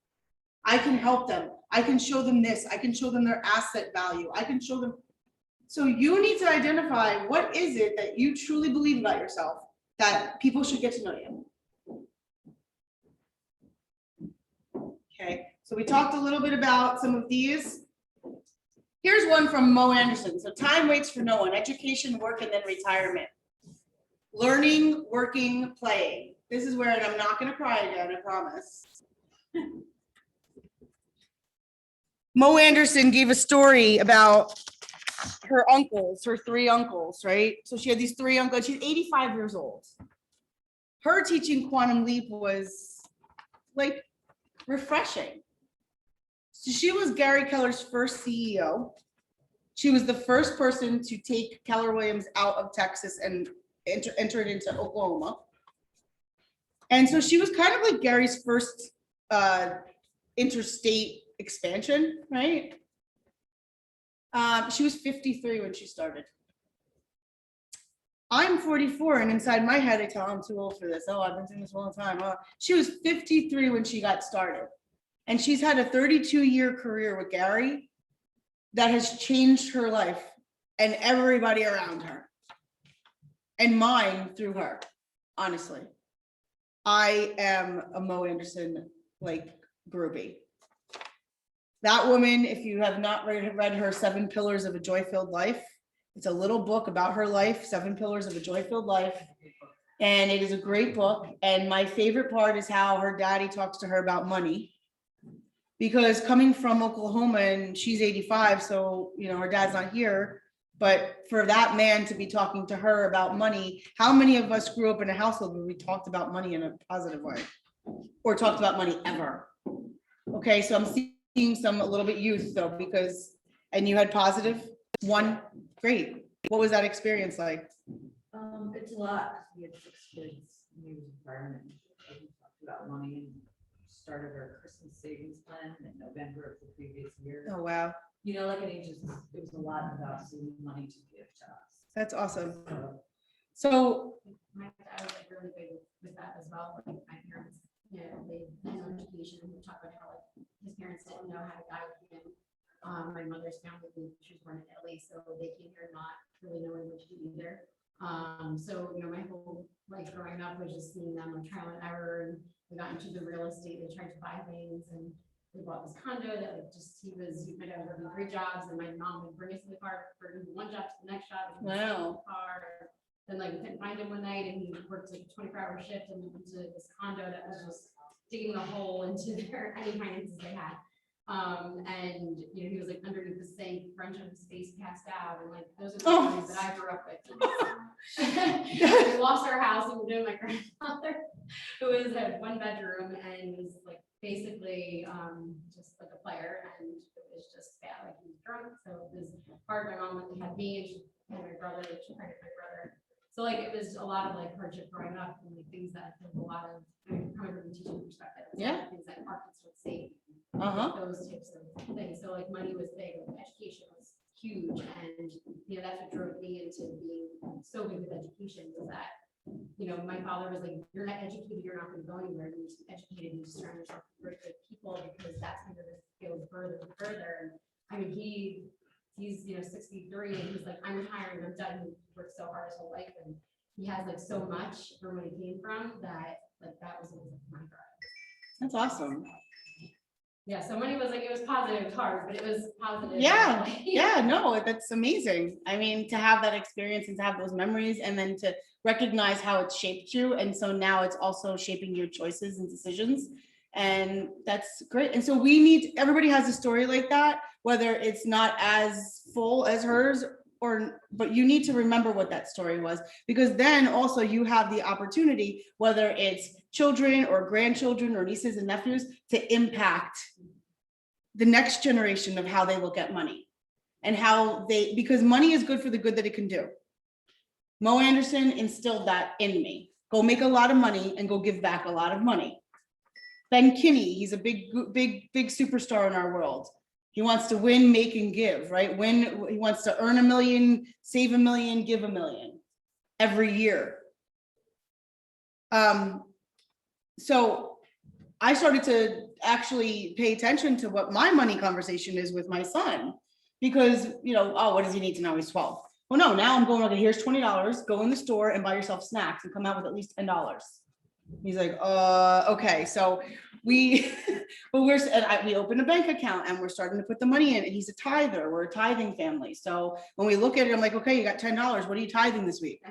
I can help them. I can show them this. I can show them their asset value. I can show them. So you need to identify what is it that you truly believe about yourself that people should get to know you. Okay, so we talked a little bit about some of these. Here's one from Mo Anderson. So time waits for no one. Education, work, and then retirement. Learning, working, playing. This is where, and I'm not gonna cry again, I promise. Mo Anderson gave a story about her uncles, her 3 uncles, right? So she had these 3 uncles. She's 85 years old. Her teaching Quantum Leap was like refreshing. So she was Gary Keller's first CEO. She was the first person to take Keller Williams out of Texas and enter it into Oklahoma. And so she was kind of like Gary's first interstate expansion, right? She was 53 when she started. I'm 44, and inside my head, I tell I'm too old for this. Oh, I've been doing this a long time. She was 53 when she got started. And she's had a 32-year career with Gary that has changed her life and everybody around her. And mine through her, honestly. I am a Mo Anderson, like, groupie. That woman, if you have not read her 7 Pillars of a Joy-Filled Life, it's a little book about her life, 7 Pillars of a Joy-Filled Life. And it is a great book. And my favorite part is how her daddy talks to her about money. Because coming from Oklahoma, and she's 85, so, you know, her dad's not here. But for that man to be talking to her about money, how many of us grew up in a household where we talked about money in a positive way? Or talked about money ever? Okay, so I'm seeing some a little bit youth though, because, and you had positive one, great. What was that experience like? It's a lot. We had 6 kids, new environment. We talked about money and started our Christmas savings plan in November of the previous year. Oh, wow, You know, like it was a lot about saving money to give to us. that's awesome. So, So, My dad was like really big with that as well. Like my parents, you know, they had no education. We talk about how like his parents didn't know how to guide him. My mother's family, she was born in Italy, so they came here not really knowing what to do either. So, you know, my whole life growing up was just seeing them like trial and error, and we got into the real estate. They tried to buy things, and we bought this condo that like just my dad was working 3 jobs, and my mom would bring us in the car for one job to the next job. And we'd stay in the car. Then like we couldn't find him one night, and he worked like a 24-hour shift and went into this condo that was just digging a hole into their any finances they had. And you know, he was like underneath the sink, wrench on his face, passed out, and like those are the memories that I grew up with. We lost our house and we lived with my grandfather, who had 1 bedroom and was like basically just like a player, and it was just bad. Like he was drunk, so it was hard. My mom had me, and she had my brother, she pregnant my brother. So like it was a lot of like hardship growing up, and like things that there's a lot of, I mean, coming from a teaching perspective, it's a lot of things that our kids would say. Those types of things. So like money was big, like education was huge, and you know that's what drove me into being so big with education, was that, you know, my father was like, you're not educated, you're not going to go anywhere. You need to be educated, you surround yourself with very good people, because that's going to go further and further. And I mean, he's you know 63, and he's like, I'm retiring, I'm done. He worked so hard his whole life, and he has like so much from where he came from that like that was my drive. that's awesome. Yeah, so money was like, it was positive, it was hard, but it was positive. Yeah, yeah, no, that's amazing. I mean, to have that experience and to have those memories, and then to recognize how it shaped you. And so now it's also shaping your choices and decisions. And that's great. And so everybody has a story like that, whether it's not as full as hers, but you need to remember what that story was, because then also you have the opportunity, whether it's children or grandchildren or nieces and nephews, to impact the next generation of how they look at money and because money is good for the good that it can do. Mo Anderson instilled that in me. Go make a lot of money and go give back a lot of money. Ben Kinney, he's a big superstar in our world. He wants to win, make, and give, right? He wants to earn $1 million, save $1 million, give $1 million every year. So I started to actually pay attention to what my money conversation is with my son, because, you know, oh, what does he need to know? He's 12. Well, no, now I'm going, okay, here's $20, go in the store and buy yourself snacks and come out with at least $10. He's like, okay. So we opened a bank account and we're starting to put the money in, and he's a tither. We're a tithing family. So when we look at it, I'm like, okay, you got $10. What are you tithing this week?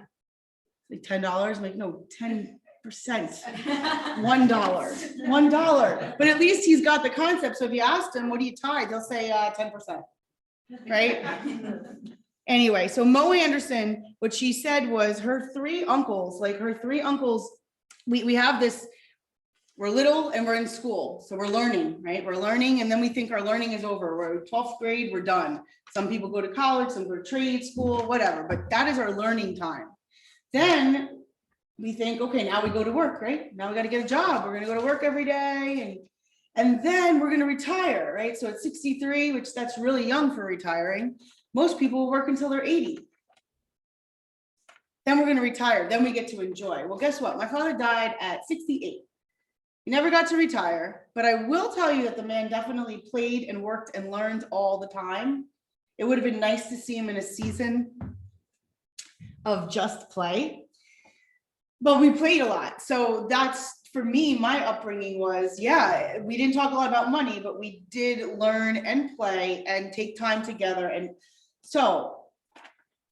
Like $10? I'm like, no, 10 $1. But at least he's got the concept. So if you asked him, what do you tie? They'll say 10%. Right? Anyway, so Mo Anderson, what she said was her three uncles, we have this, we're little and we're in school, so we're learning, right? We're learning, and then we think our learning is over. We're 12th grade, we're done. Some people go to college, some go to trade school, whatever, but that is our learning time. Then we think, okay, now we go to work, right? Now we got to get a job. We're gonna go to work every day, and then we're gonna retire, right? So at 63, which that's really young for retiring, most people will work until they're 80. Then we're gonna retire, then we get to enjoy. Well, guess what? My father died at 68. He never got to retire, but I will tell you that the man definitely played and worked and learned all the time. It would have been nice to see him in a season of just play, but we played a lot. So that's, for me, my upbringing was, yeah, we didn't talk a lot about money, but we did learn and play and take time together. And so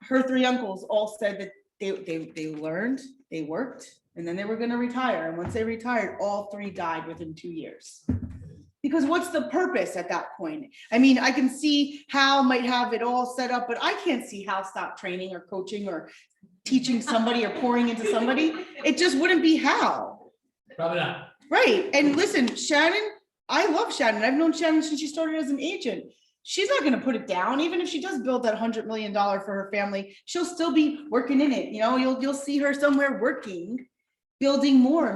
her three uncles all said that they learned, they worked, and then they were going to retire. And once they retired, all three died within 2 years. Because what's the purpose at that point? I mean, I can see Hal might have it all set up, but I can't see Hal stop training or coaching or teaching somebody or pouring into somebody. It just wouldn't be Hal. Probably not. Right. And listen, Shannon, I love Shannon. I've known Shannon since she started as an agent. She's not going to put it down. Even if she does build that $100 million for her family, she'll still be working in it. You know, you'll see her somewhere working, building more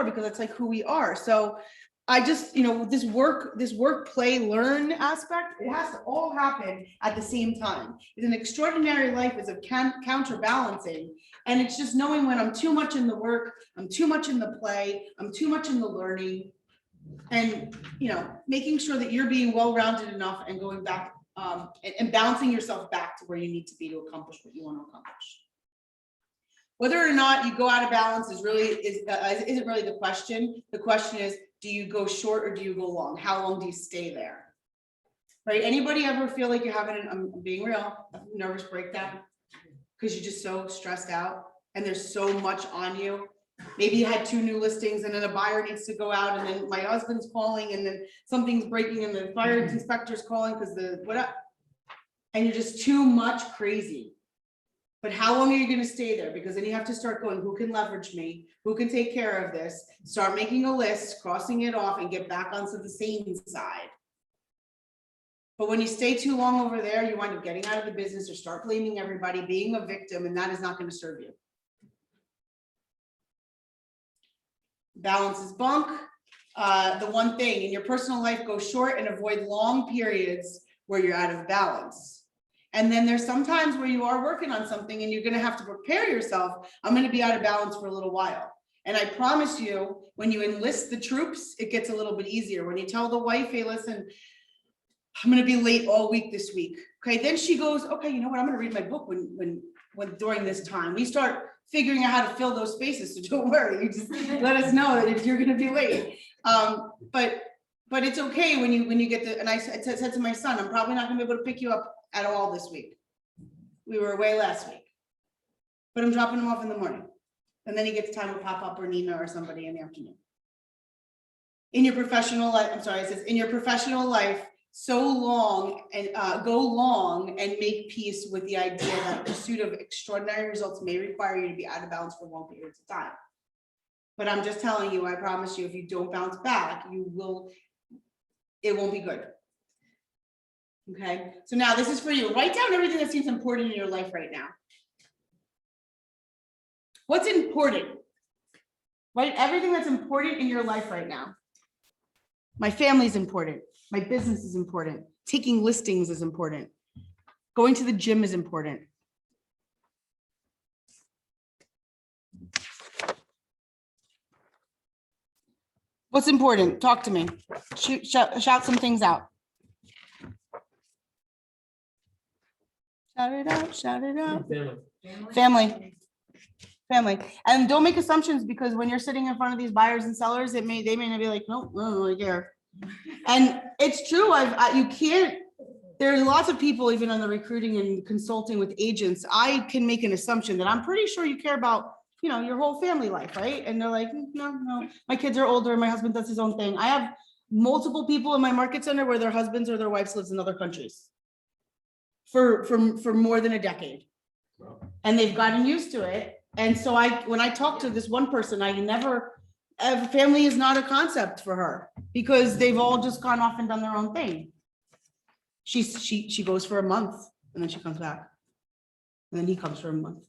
because it's like who we are. So I just, you know, this work, play, learn aspect, it has to all happen at the same time. It's an extraordinary life is a counterbalancing. And it's just knowing when I'm too much in the work, I'm too much in the play, I'm too much in the learning. And, you know, making sure that you're being well-rounded enough and going back and bouncing yourself back to where you need to be to accomplish what you want to accomplish. Whether or not you go out of balance isn't really the question. The question is, do you go short or do you go long? How long do you stay there? Right? Anybody ever feel like you're having I'm being real, a nervous breakdown because you're just so stressed out and there's so much on you? Maybe you had 2 new listings and then a buyer needs to go out and then my husband's calling and then something's breaking and the fire inspector's calling because and you're just too much crazy. But how long are you going to stay there? Because then you have to start going, who can leverage me? Who can take care of this? Start making a list, crossing it off and get back onto the same side. But when you stay too long over there, you wind up getting out of the business or start blaming everybody, being a victim, and that is not going to serve you. Balance is bunk. The one thing in your personal life, go short and avoid long periods where you're out of balance. And then there's some times where you are working on something and you're going to have to prepare yourself. I'm going to be out of balance for a little while. And I promise you, when you enlist the troops, it gets a little bit easier. When you tell the wife, hey, listen, I'm going to be late all week this week. Okay. Then she goes, okay, you know what? I'm going to read my book when during this time. We start figuring out how to fill those spaces. So don't worry. You just let us know that if you're going to be late. But it's okay when you get the, and I said to my son, I'm probably not going to be able to pick you up at all this week. We were away last week, but I'm dropping him off in the morning. And then he gets time to pop up or Nina or somebody in the afternoon. In your professional life, it says in your professional life, so long and go long and make peace with the idea that pursuit of extraordinary results may require you to be out of balance for long periods of time. But I'm just telling you, I promise you, if you don't bounce back, it won't be good. Okay, so now this is for you. Write down everything that seems important in your life right now. What's important? Write everything that's important in your life right now. My family's important. My business is important. Taking listings is important. Going to the gym is important. What's important? Talk to me. Shout some things out. Shout it out, shout it out. Family. And don't make assumptions because when you're sitting in front of these buyers and sellers, they may not be like, nope, I don't really care. And it's true. You can't, there's lots of people, even on the recruiting and consulting with agents, I can make an assumption that I'm pretty sure you care about you know, your whole family life, right? And they're like, no, my kids are older, my husband does his own thing. I have multiple people in my market center where their husbands or their wives lives in other countries for more than a decade. Well, And they've gotten used to it. And so when I talk to this one person, family is not a concept for her because they've all just gone off and done their own thing. She goes for a month and then she comes back. And then he comes for a month.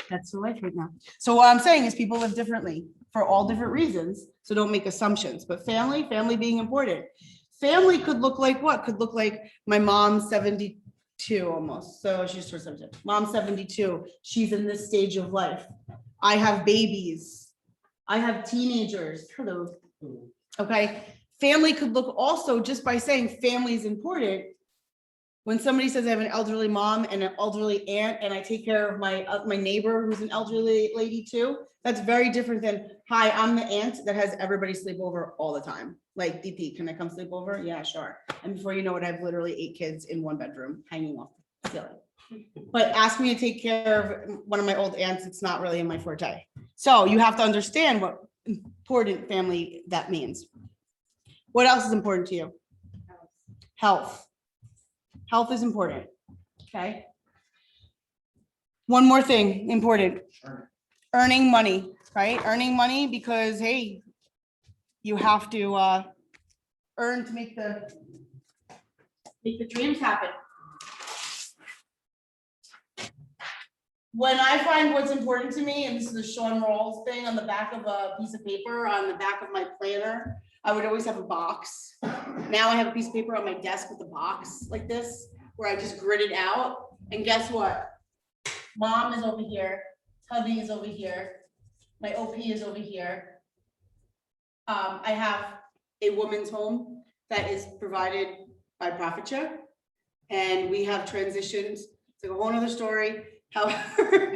That's the life right now. So what I'm saying is people live differently for all different reasons. So don't make assumptions, but family being important. Family could look like what? Could look like my mom's 72 almost. So she's turned 72. Mom's 72. She's in this stage of life. I have babies. I have teenagers. Hello. Okay. Family could look also just by saying family is important. When somebody says I have an elderly mom and an elderly aunt and I take care of my neighbor who's an elderly lady too, that's very different than, hi, I'm the aunt that has everybody sleep over all the time. Like, DP, can I come sleep over? Yeah, sure. And before you know it, I have literally 8 kids in one bedroom hanging off the ceiling. But ask me to take care of one of my old aunts, it's not really in my forte. So you have to understand what important family that means. What else is important to you? Health. Health is important, okay? One more thing, important. Earning money, right? Earning money because, hey, you have to earn to make the dreams happen. When I find what's important to me, and this is a Sean Rawls thing on the back of a piece of paper, on the back of my planner, I would always have a box. Now I have a piece of paper on my desk with a box like this, where I just grid it out. And guess what? Mom is over here, hubby is over here, my OP is over here. I have a woman's home that is provided by Profit Share. And we have transitioned, it's like a whole nother story. However,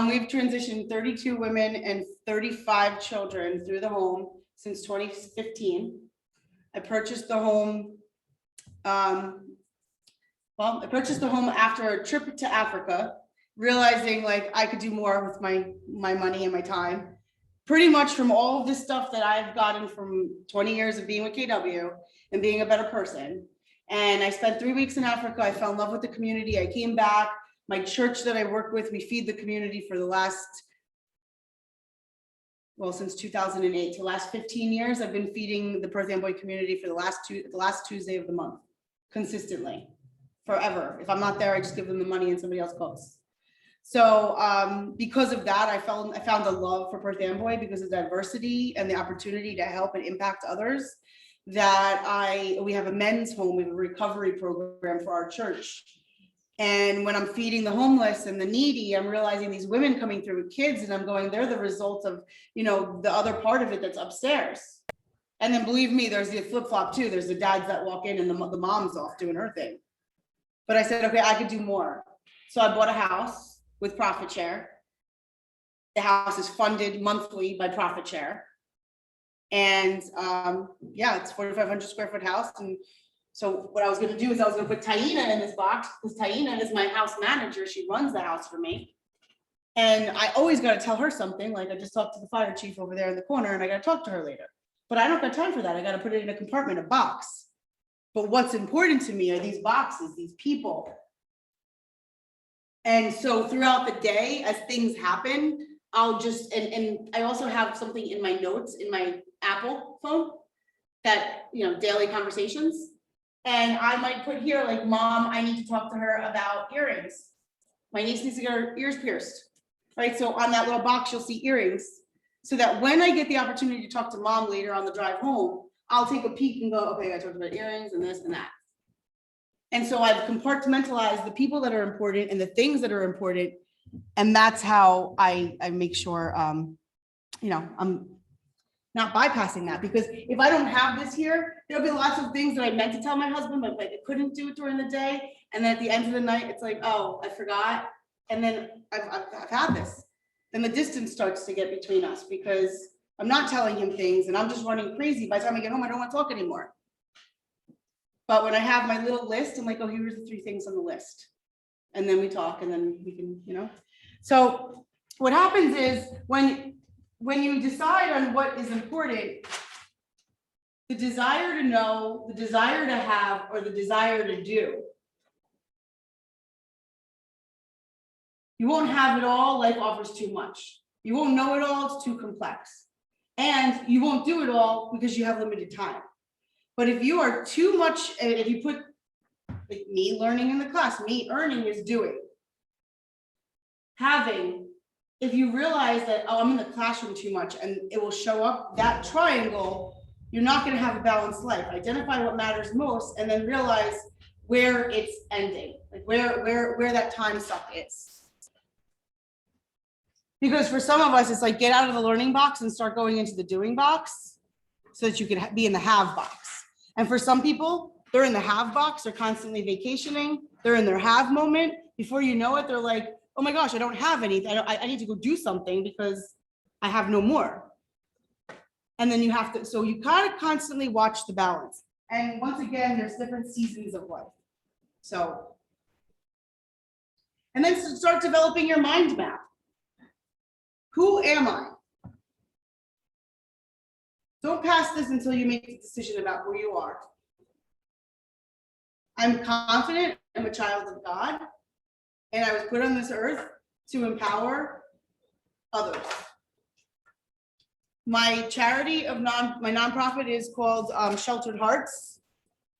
we've transitioned 32 women and 35 children through the home since 2015. I purchased the home. I purchased the home after a trip to Africa, realizing like I could do more with my money and my time. Pretty much from all of this stuff that I've gotten from 20 years of being with KW and being a better person. And I spent 3 weeks in Africa. I fell in love with the community. I came back. My church that I work with, we feed the community for the last, well, since 2008, the last 15 years, I've been feeding the Perth Amboy community for the last Tuesday of the month, consistently, forever. If I'm not there, I just give them the money and somebody else cooks. So because of that, I found a love for Perth Amboy because of diversity and the opportunity to help and impact others. That we have a men's home, we have a recovery program for our church. And when I'm feeding the homeless and the needy, I'm realizing these women coming through with kids and I'm going, they're the result of, you know, the other part of it that's upstairs. And then believe me, there's the flip flop too. There's the dads that walk in and the mom's off doing her thing. But I said, okay, I could do more. So I bought a house with Profit Share. The house is funded monthly by Profit Share. And yeah, it's 4,500 square foot house. And so what I was gonna do is I was gonna put Taina in this box, because Taina is my house manager. She runs the house for me. And I always gotta tell her something, like I just talked to the fire chief over there in the corner and I gotta talk to her later. But I don't got time for that. I gotta put it in a compartment, a box. But what's important to me are these boxes, these people. And so throughout the day, as things happen, I'll just, and I also have something in my notes in my Apple phone that, you know, daily conversations. And I might put here like, Mom, I need to talk to her about earrings. My niece needs to get her ears pierced, right? So on that little box, you'll see earrings. So that when I get the opportunity to talk to Mom later on the drive home, I'll take a peek and go, okay, I talked about earrings and this and that. And so I've compartmentalized the people that are important and the things that are important. And that's how I make sure, you know, I'm not bypassing that, because if I don't have this here, there'll be lots of things that I meant to tell my husband, but I couldn't do it during the day. And then at the end of the night, it's like, oh, I forgot. And then I've had this. Then the distance starts to get between us because I'm not telling him things and I'm just running crazy. By the time I get home, I don't want to talk anymore. But when I have my little list, I'm like, oh, here's the 3 things on the list. And then we talk and then we can, you know. So what happens is when you decide on what is important, the desire to know, the desire to have, or the desire to do, you won't have it all. Life offers too much. You won't know it all. It's too complex. And you won't do it all because you have limited time. But if you are too much, if you put like me learning in the class, me earning is doing. Having, if you realize that, oh, I'm in the classroom too much and it will show up, that triangle, you're not going to have a balanced life. Identify what matters most and then realize where it's ending, like where that time suck is. Because for some of us, it's like get out of the learning box and start going into the doing box so that you can be in the have box. And for some people, they're in the have box, they're constantly vacationing, they're in their have moment. Before you know it, they're like, oh my gosh, I don't have anything. I need to go do something because I have no more. And then you have to, so you gotta constantly watch the balance. And once again, there's different seasons of life. So, and then start developing your mind map. Who am I? Don't pass this until you make a decision about who you are. I'm confident I'm a child of God, and I was put on this earth to empower others. My charity of my nonprofit is called Sheltered Hearts,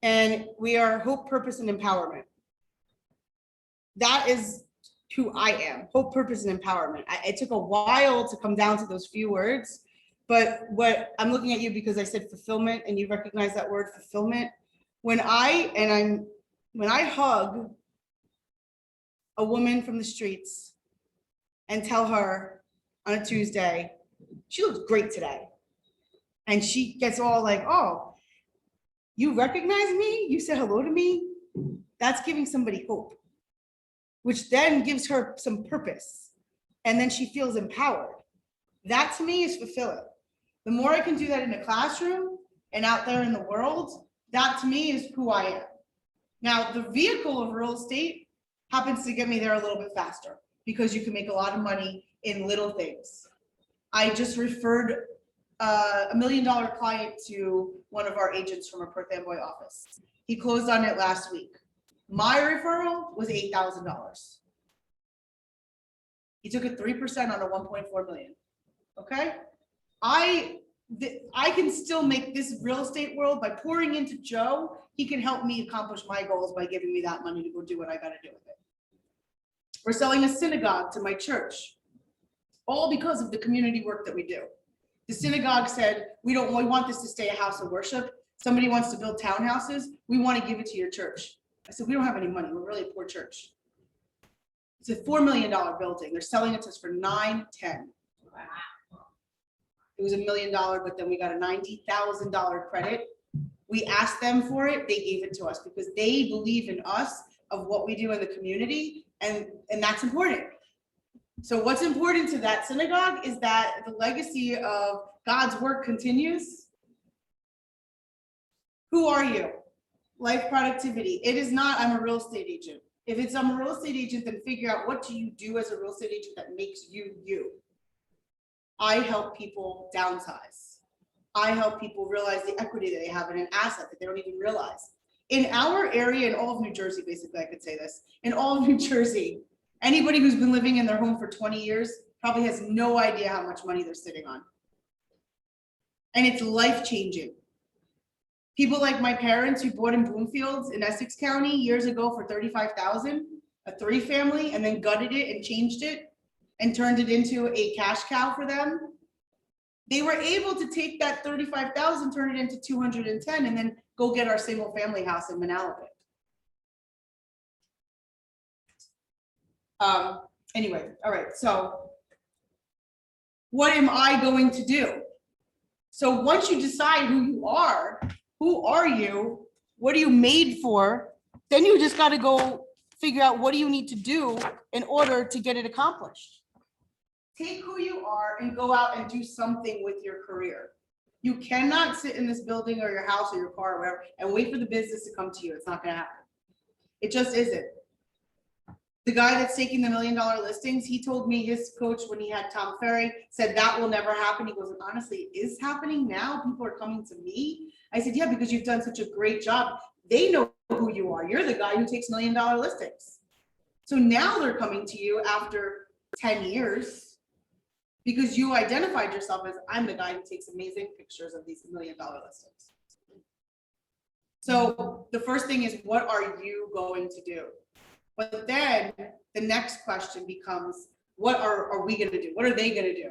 and we are hope, purpose, and empowerment. That is who I am, hope, purpose, and empowerment. It took a while to come down to those few words, but what I'm looking at you because I said fulfillment and you recognize that word fulfillment. When I hug a woman from the streets and tell her on a Tuesday, she looks great today. And she gets all like, oh, you recognize me? You said hello to me? That's giving somebody hope, which then gives her some purpose. And then she feels empowered. That to me is fulfilling. The more I can do that in a classroom and out there in the world, that to me is who I am. Now, the vehicle of real estate happens to get me there a little bit faster because you can make a lot of money in little things. I just referred $1 million client to one of our agents from a Perth Amboy office. He closed on it last week. My referral was $8,000. He took a 3% on a 1.4 million. Okay, I can still make this real estate world by pouring into Joe. He can help me accomplish my goals by giving me that money to go do what I got to do with it. We're selling a synagogue to my church, all because of the community work that we do. The synagogue said, we want this to stay a house of worship. Somebody wants to build townhouses. We want to give it to your church. I said, we don't have any money. We're really a poor church. It's a $4 million building. They're selling it to us for $910. It was $1 million, but then we got a $90,000 credit. We asked them for it. They gave it to us because they believe in us of what we do in the community. And that's important. So what's important to that synagogue is that the legacy of God's work continues. Who are you? Life productivity. It is not, I'm a real estate agent. If it's I'm a real estate agent, then figure out what do you do as a real estate agent that makes you you. I help people downsize. I help people realize the equity that they have in an asset that they don't even realize. In our area, in all of New Jersey, basically, I could say this, in all of New Jersey, anybody who's been living in their home for 20 years probably has no idea how much money they're sitting on. And it's life-changing. People like my parents who bought in Bloomfields in Essex County years ago for $35,000, a 3-family, and then gutted it and changed it and turned it into a cash cow for them. They were able to take that $35,000, turn it into $210, and then go get our single family house in Manalapan. Anyway, all right, so what am I going to do? So once you decide who you are, who are you? What are you made for? Then you just got to go figure out what do you need to do in order to get it accomplished. Take who you are and go out and do something with your career. You cannot sit in this building or your house or your car or wherever and wait for the business to come to you. It's not going to happen. It just isn't. The guy that's taking the $1 million listings, he told me his coach when he had Tom Ferry said that will never happen. He goes, and honestly, it is happening now. People are coming to me. I said, yeah, because you've done such a great job. They know who you are. You're the guy who takes $1 million listings. So now they're coming to you after 10 years because you identified yourself as, I'm the guy who takes amazing pictures of these $1 million listings. So the first thing is, what are you going to do? But then the next question becomes, what are we gonna do? What are they gonna do?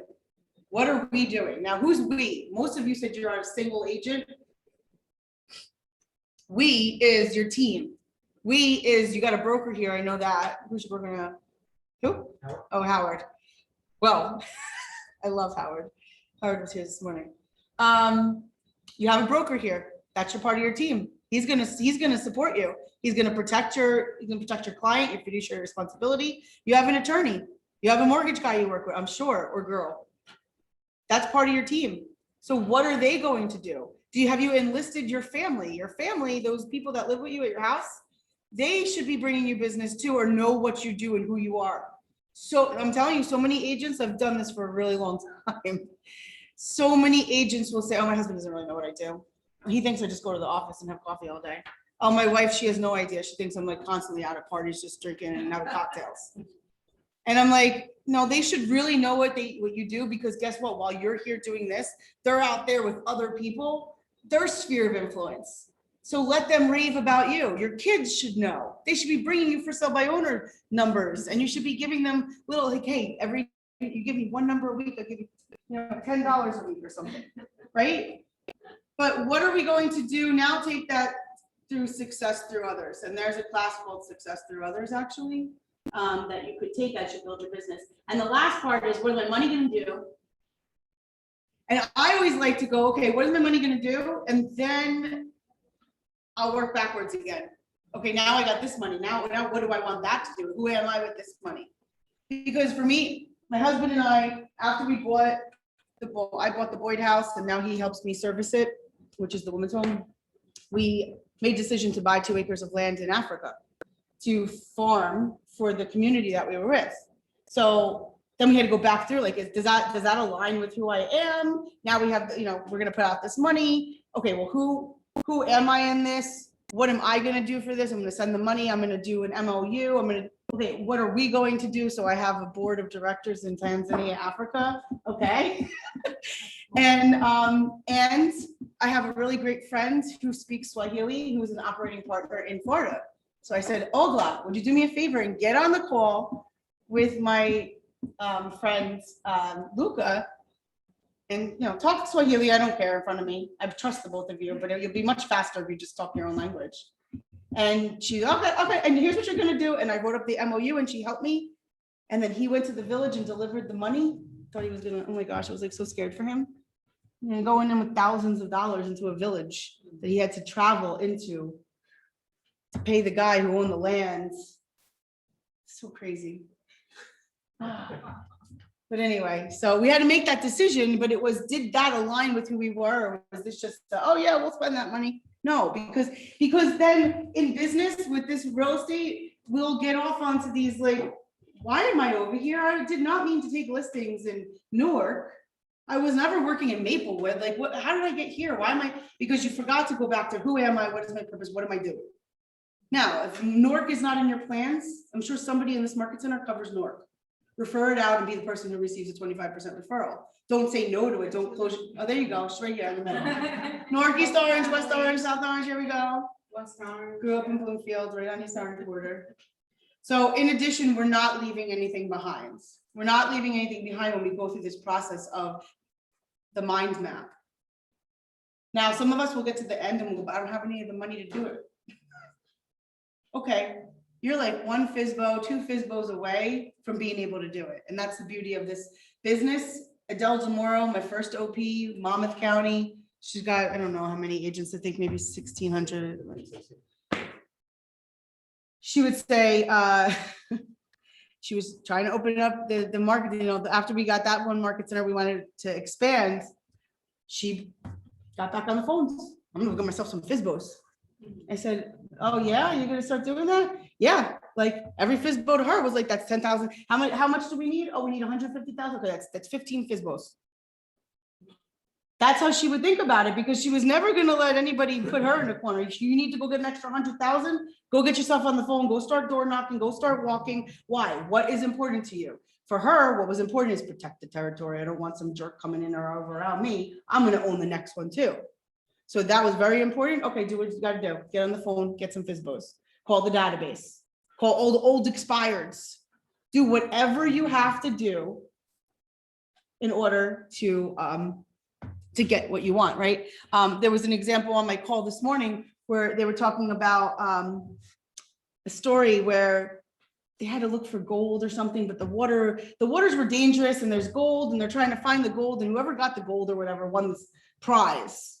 What are we doing? Now, who's we? Most of you said you're a single agent. We is your team. We is, you got a broker here, I know that. Who's your broker now? Who? Howard. Oh, Howard. Well, I love Howard. Howard was here this morning. You have a broker here. That's your part of your team. He's gonna support you. He's gonna protect your client, your fiduciary responsibility. You have an attorney. You have a mortgage guy you work with, I'm sure, or girl. That's part of your team. So what are they going to do? Have you enlisted your family? Your family, those people that live with you at your house, they should be bringing you business too, or know what you do and who you are. So I'm telling you, so many agents have done this for a really long time. So many agents will say, oh, my husband doesn't really know what I do. He thinks I just go to the office and have coffee all day. Oh, my wife, she has no idea. She thinks I'm like constantly out at parties, just drinking and having cocktails. And I'm like, no, they should really know what you do, because guess what? While you're here doing this, they're out there with other people, their sphere of influence. So let them rave about you. Your kids should know. They should be bringing you for sale by owner numbers, and you should be giving them little, like, hey, you give me one number a week, I'll give you, $10 a week or something, right? But what are we going to do now? Take that through success through others. And there's a class called Success Through Others, actually, that you could take as you build your business. And the last part is, what is my money going to do? And I always like to go, okay, what is my money going to do? And then I'll work backwards again. Okay, now I got this money. Now what do I want that to do? Who am I with this money? Because for me, my husband and I, after we bought I bought the Boyd house, and now he helps me service it, which is the women's home. We made a decision to buy 2 acres of land in Africa to farm for the community that we were with. So then we had to go back through, like, does that align with who I am? Now we have, we're gonna put out this money. Okay, well, who am I in this? What am I gonna do for this? I'm gonna send the money. I'm gonna do an MOU. Okay, what are we going to do? So I have a board of directors in Tanzania, Africa. Okay. And I have a really great friend who speaks Swahili, who's an operating partner in Florida. So I said, Ogla, would you do me a favor and get on the call with my friend Luca, and talk Swahili. I don't care in front of me. I trust the both of you, but you'll be much faster if you just talk your own language. And she's okay. And here's what you're gonna do. And I wrote up the MOU, and she helped me. And then he went to the village and delivered the money. Thought he was gonna. Oh my gosh, I was like so scared for him. And going in with thousands of dollars into a village that he had to travel into to pay the guy who owned the land. So crazy. But anyway, so we had to make that decision, but it was, did that align with who we were? Or was this just, oh yeah, we'll spend that money? No, because then in business with this real estate, we'll get off onto these, like, why am I over here? I did not mean to take listings in Newark. I was never working in Maplewood. Like, what, how did I get here? Why am I? Because you forgot to go back to who am I? What is my purpose? What am I doing? Now, if Newark is not in your plans, I'm sure somebody in this market center covers Newark. Refer it out and be the person who receives a 25% referral. Don't say no to it. Don't close. Oh, there you go. It's right here in the middle. Northeast Orange, West Orange, South Orange. Here we go. West Orange. Grew up in Bloomfield, right on East Orange border. So in addition, we're not leaving anything behind. We're not leaving anything behind when we go through this process of the mind map. Now, some of us will get to the end and we'll go, I don't have any of the money to do it. Okay. You're like 1 FSBO, 2 FSBOs away from being able to do it. And that's the beauty of this business. Adele Demoro, my first OP, Monmouth County. She's got, I don't know how many agents, I think maybe 1,600. She would say, she was trying to open up the market, after we got that one market center, we wanted to expand. She got back on the phones. I'm gonna get myself some FSBOs. I said, oh yeah, you're gonna start doing that? Yeah, like every FISBO to her was like, that's 10,000. How much do we need? Oh, we need 150,000. Okay, that's 15 FISBOs. That's how she would think about it, because she was never gonna let anybody put her in a corner. You need to go get an extra 100,000, go get yourself on the phone, go start door knocking, go start walking. Why? What is important to you? For her, what was important is protect the territory. I don't want some jerk coming in or over around me. I'm gonna own the next one too. So that was very important. Okay, do what you gotta do. Get on the phone, get some FISBOs, call the database, call all the old expireds. Do whatever you have to do in order to get what you want, right? There was an example on my call this morning where they were talking about a story where they had to look for gold or something, but the waters were dangerous and there's gold and they're trying to find the gold, and whoever got the gold or whatever won this prize.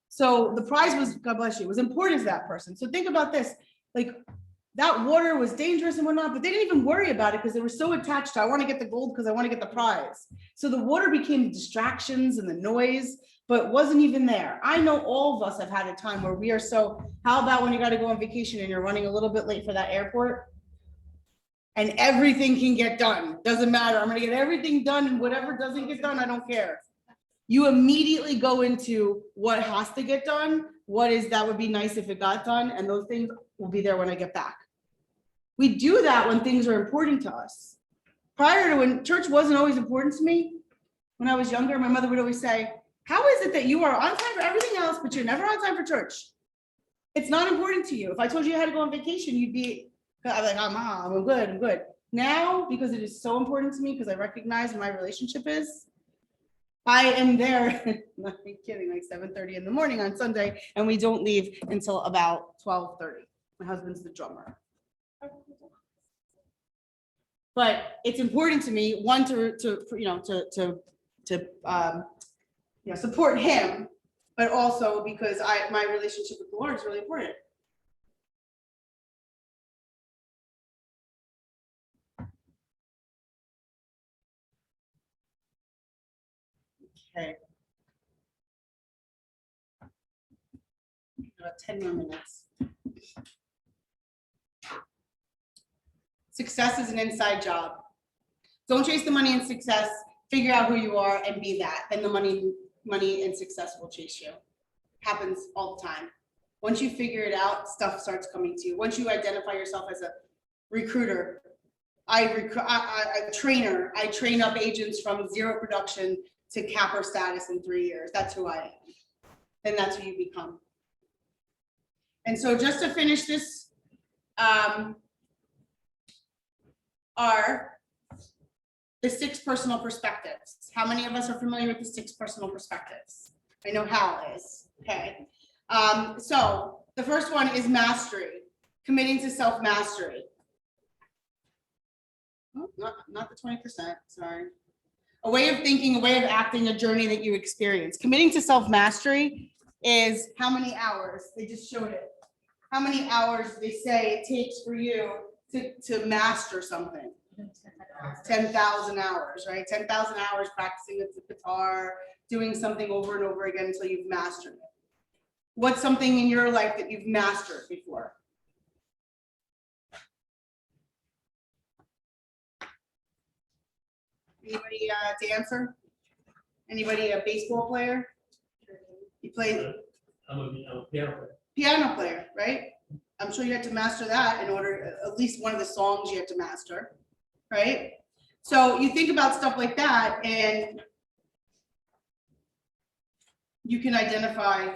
So the prize was, God bless you, was important to that person. So think about this, like that water was dangerous and whatnot, but they didn't even worry about it because they were so attached to, I want to get the gold because I want to get the prize. So the water became distractions and the noise, but wasn't even there. I know all of us have had a time where we are so, how about when you got to go on vacation and you're running a little bit late for that airport? And everything can get done. Doesn't matter. I'm going to get everything done, and whatever doesn't get done, I don't care. You immediately go into what has to get done. What is, that would be nice if it got done, and those things will be there when I get back. We do that when things are important to us. Prior to, when church wasn't always important to me, when I was younger, my mother would always say, how is it that you are on time for everything else, but you're never on time for church? It's not important to you. If I told you you had to go on vacation, you'd be, I'm like, I'm good, I'm good. Now, because it is so important to me, because I recognize my relationship is, I am there, not kidding, like 7:30 in the morning on Sunday, and we don't leave until about 12:30. My husband's the drummer. But it's important to me, one, to support him, but also because my relationship with the Lord is really important. Okay. About 10 more minutes. Success is an inside job. Don't chase the money and success. Figure out who you are and be that. Then the money and success will chase you. Happens all the time. Once you figure it out, stuff starts coming to you. Once you identify yourself as a recruiter, a trainer, I train up agents from zero production to capper status in 3 years. That's who I am. And that's who you become. And so just to finish this, are the 6 personal perspectives. How many of us are familiar with the 6 personal perspectives? I know Hal is, okay. So the first one is mastery, committing to self-mastery. Oh, not the 20%, sorry. A way of thinking, a way of acting, a journey that you experience. Committing to self-mastery is how many hours, they just showed it. How many hours they say it takes for you to master something. 10,000 hours, right? 10,000 hours practicing with the guitar, doing something over and over again until you've mastered it. What's something in your life that you've mastered before? Anybody a dancer? Anybody a baseball player? You play? I'm a piano player. Piano player, right? I'm sure you had to master that in order, at least one of the songs you had to master, right? So you think about stuff like that and you can identify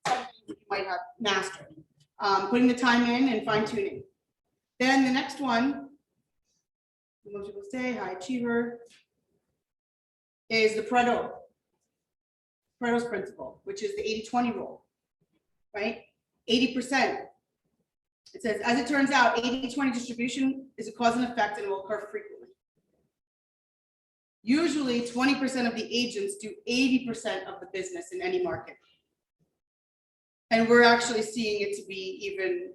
something you might have mastered. Putting the time in and fine tuning. Then the next one, most people say high achiever, is the Pareto's principle, which is the 80-20 rule, right? 80%. It says, as it turns out, 80-20 distribution is a cause and effect and will occur frequently. Usually 20% of the agents do 80% of the business in any market. And we're actually seeing it to be even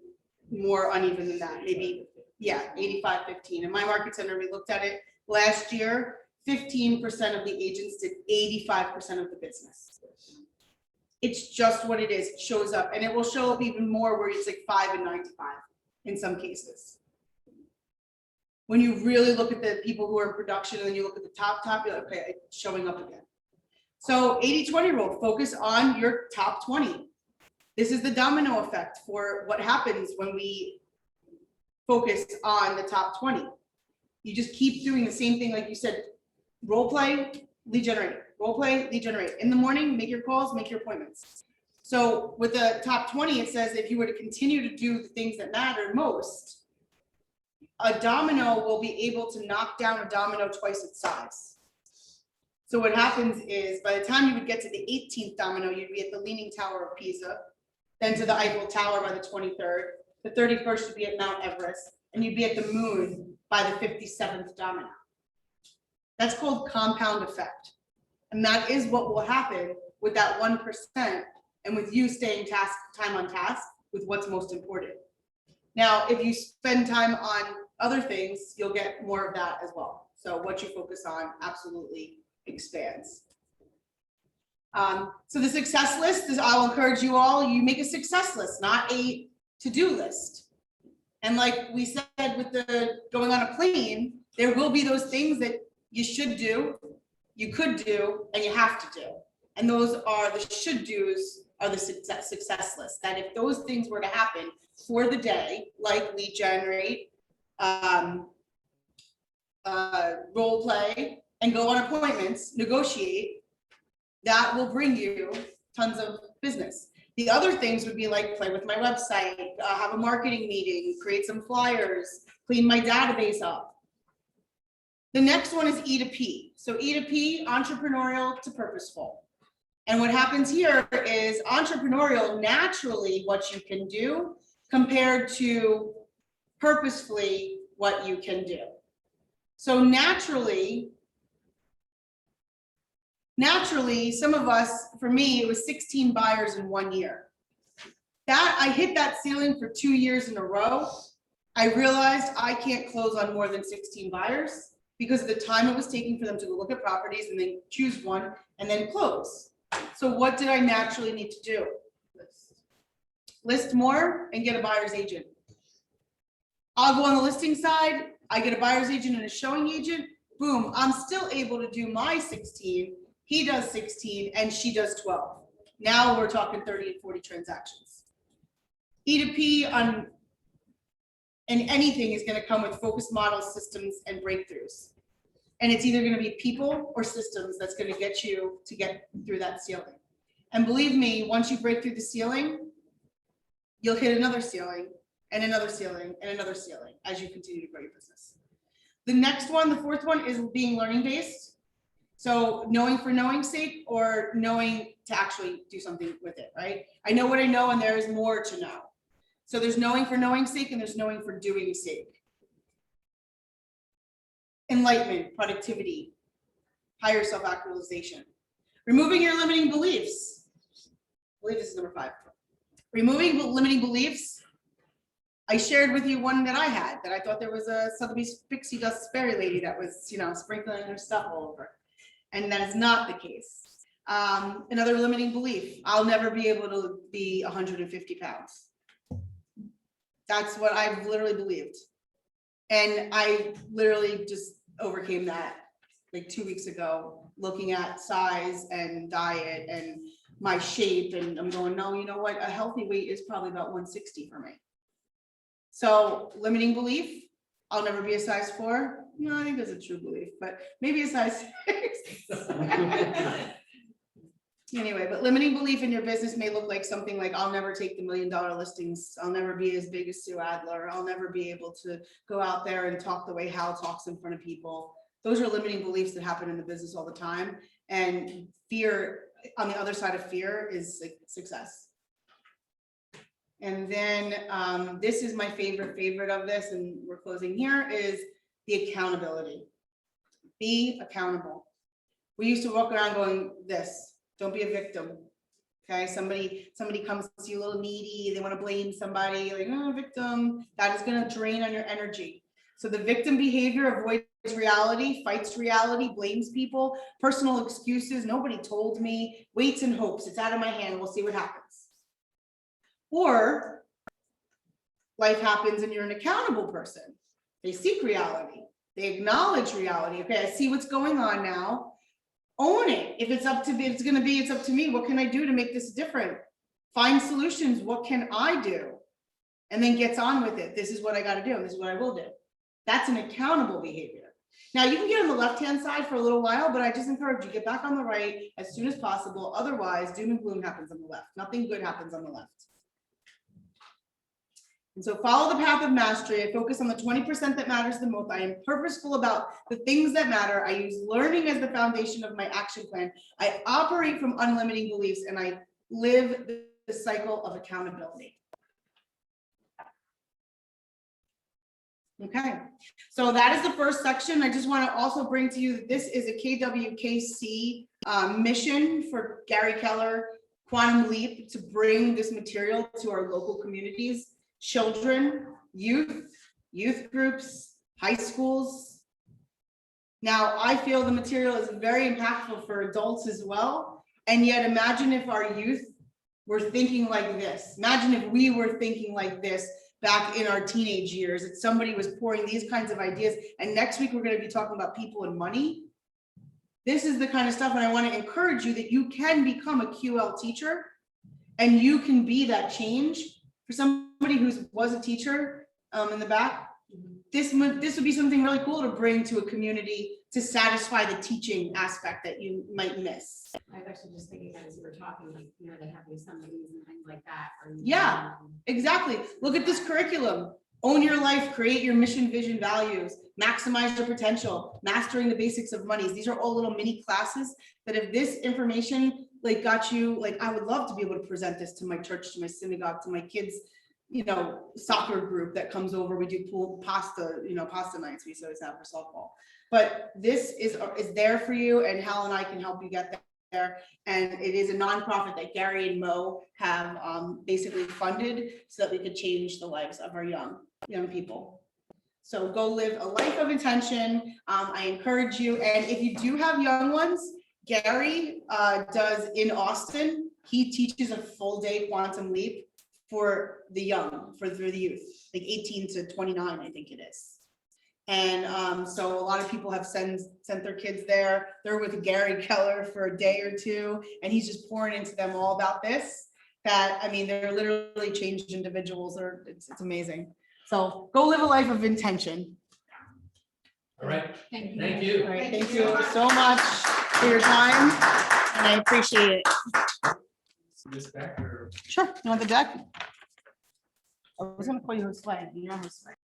more uneven than that, maybe, yeah, 85-15. In my market center, we looked at it last year, 15% of the agents did 85% of the business. It's just what it is. It shows up, and it will show up even more where it's like 5 and 9 to 5. in some cases. When you really look at the people who are in production and then you look at the top, you're like, okay, it's showing up again. So 80-20 rule, focus on your top 20. This is the domino effect for what happens when we focus on the top 20. You just keep doing the same thing, like you said, role play, lead generate, role play, lead generate. In the morning, make your calls, make your appointments. So with the top 20, it says if you were to continue to do the things that matter most, a domino will be able to knock down a domino twice its size. So what happens is by the time you would get to the 18th domino, you'd be at the Leaning Tower of Pisa, then to the Eiffel Tower by the 23rd, the 31st would be at Mount Everest, and you'd be at the moon by the 57th domino. That's called compound effect. And that is what will happen with that 1% and with you staying time on task with what's most important. Now, if you spend time on other things, you'll get more of that as well. So what you focus on absolutely expands. So the success list is, I'll encourage you all, you make a success list, not a to-do list. And like we said with the going on a plane, there will be those things that you should do, you could do, and you have to do. And those are the should do's are the success list. That if those things were to happen for the day, like lead generate, role play, and go on appointments, negotiate, that will bring you tons of business. The other things would be like play with my website, have a marketing meeting, create some flyers, clean my database up. The next one is E to P. So E to P, entrepreneurial to purposeful. And what happens here is entrepreneurial, naturally what you can do compared to purposefully what you can do. So naturally, some of us, for me, it was 16 buyers in 1 year. That I hit that ceiling for 2 years in a row. I realized I can't close on more than 16 buyers because of the time it was taking for them to look at properties and then choose one and then close. So what did I naturally need to do? List more and get a buyer's agent. I'll go on the listing side, I get a buyer's agent and a showing agent, boom, I'm still able to do my 16, he does 16, and she does 12. Now we're talking 30 and 40 transactions. E to P on and anything is going to come with focus models, systems, and breakthroughs. And it's either going to be people or systems that's going to get you to get through that ceiling. And believe me, once you break through the ceiling, you'll hit another ceiling and another ceiling and another ceiling as you continue to grow your business. The next one, the fourth one, is being learning based. So knowing for knowing's sake or knowing to actually do something with it, right? I know what I know and there is more to know. So there's knowing for knowing's sake and there's knowing for doing's sake. Enlightenment, productivity, higher self-actualization. Removing your limiting beliefs. I believe this is number 5. Removing limiting beliefs. I shared with you one that I had, that I thought there was a Sotheby's pixie dust fairy lady that was, sprinkling her stuff all over. And that is not the case. Another limiting belief. I'll never be able to be 150 pounds. That's what I've literally believed. And I literally just overcame that like 2 weeks ago, looking at size and diet and my shape. And I'm going, no, you know what? A healthy weight is probably about 160 for me. So limiting belief, I'll never be a size 4. No, I think that's a true belief, but maybe a size 6. Anyway, but limiting belief in your business may look like something like, I'll never take the $1 million listings. I'll never be as big as Sue Adler. I'll never be able to go out there and talk the way Hal talks in front of people. Those are limiting beliefs that happen in the business all the time. And fear, on the other side of fear, is success. And then this is my favorite of this, and we're closing here, is the accountability. Be accountable. We used to walk around going this. Don't be a victim. Okay, somebody comes to you a little needy, they want to blame somebody, like, oh, victim. That is going to drain on your energy. So the victim behavior avoids reality, fights reality, blames people, personal excuses, nobody told me, waits and hopes, it's out of my hand, we'll see what happens. Or life happens and you're an accountable person. They seek reality. They acknowledge reality. Okay, I see what's going on now. Own it. If it's up to me, it's gonna be, it's up to me. What can I do to make this different? Find solutions. What can I do? And then gets on with it. This is what I gotta do. This is what I will do. That's an accountable behavior. Now, you can get on the left-hand side for a little while, but I just encourage you, get back on the right as soon as possible. Otherwise, doom and gloom happens on the left. Nothing good happens on the left. And so follow the path of mastery. I focus on the 20% that matters the most. I am purposeful about the things that matter. I use learning as the foundation of my action plan. I operate from unlimiting beliefs, and I live the cycle of accountability. Okay, so that is the first section. I just want to also bring to you that this is a KWKC mission for Gary Keller, Quantum Leap, to bring this material to our local communities, children, youth groups, high schools. Now, I feel the material is very impactful for adults as well. And yet imagine if our youth were thinking like this. Imagine if we were thinking like this back in our teenage years, that somebody was pouring these kinds of ideas. And next week, we're going to be talking about people and money. This is the kind of stuff, and I want to encourage you that you can become a QL teacher, and you can be that change. For somebody who was a teacher in the back, this would be something really cool to bring to a community to satisfy the teaching aspect that you might miss. I was actually just thinking as you were talking, like, you know, they have these assemblies and things like that. Yeah. Exactly. Look at this curriculum. Own your life, create your mission, vision, values, maximize your potential, mastering the basics of monies. These are all little mini classes that if this information like got you, like, I would love to be able to present this to my church, to my synagogue, to my kids, you know, soccer group that comes over. We do pool pasta, you know, pasta nights we always have for softball. But this is there for you, and Hal and I can help you get there. And it is a nonprofit that Gary and Mo have basically funded so that we could change the lives of our young people. So go live a life of intention. I encourage you. And if you do have young ones, Gary does in Austin, he teaches a full day Quantum Leap for the young, for the youth, like 18 to 29, I think it is. And so a lot of people have sent their kids there. They're with Gary Keller for a day or two, and he's just pouring into them all about this. That, I mean, they're literally changed individuals. It's amazing. So go live a life of intention. All right, Thank you. thank you. All right, thank you so much for your time, and I appreciate it. This back or? Sure, you want the deck? I was gonna call you a slide, you know how to slide.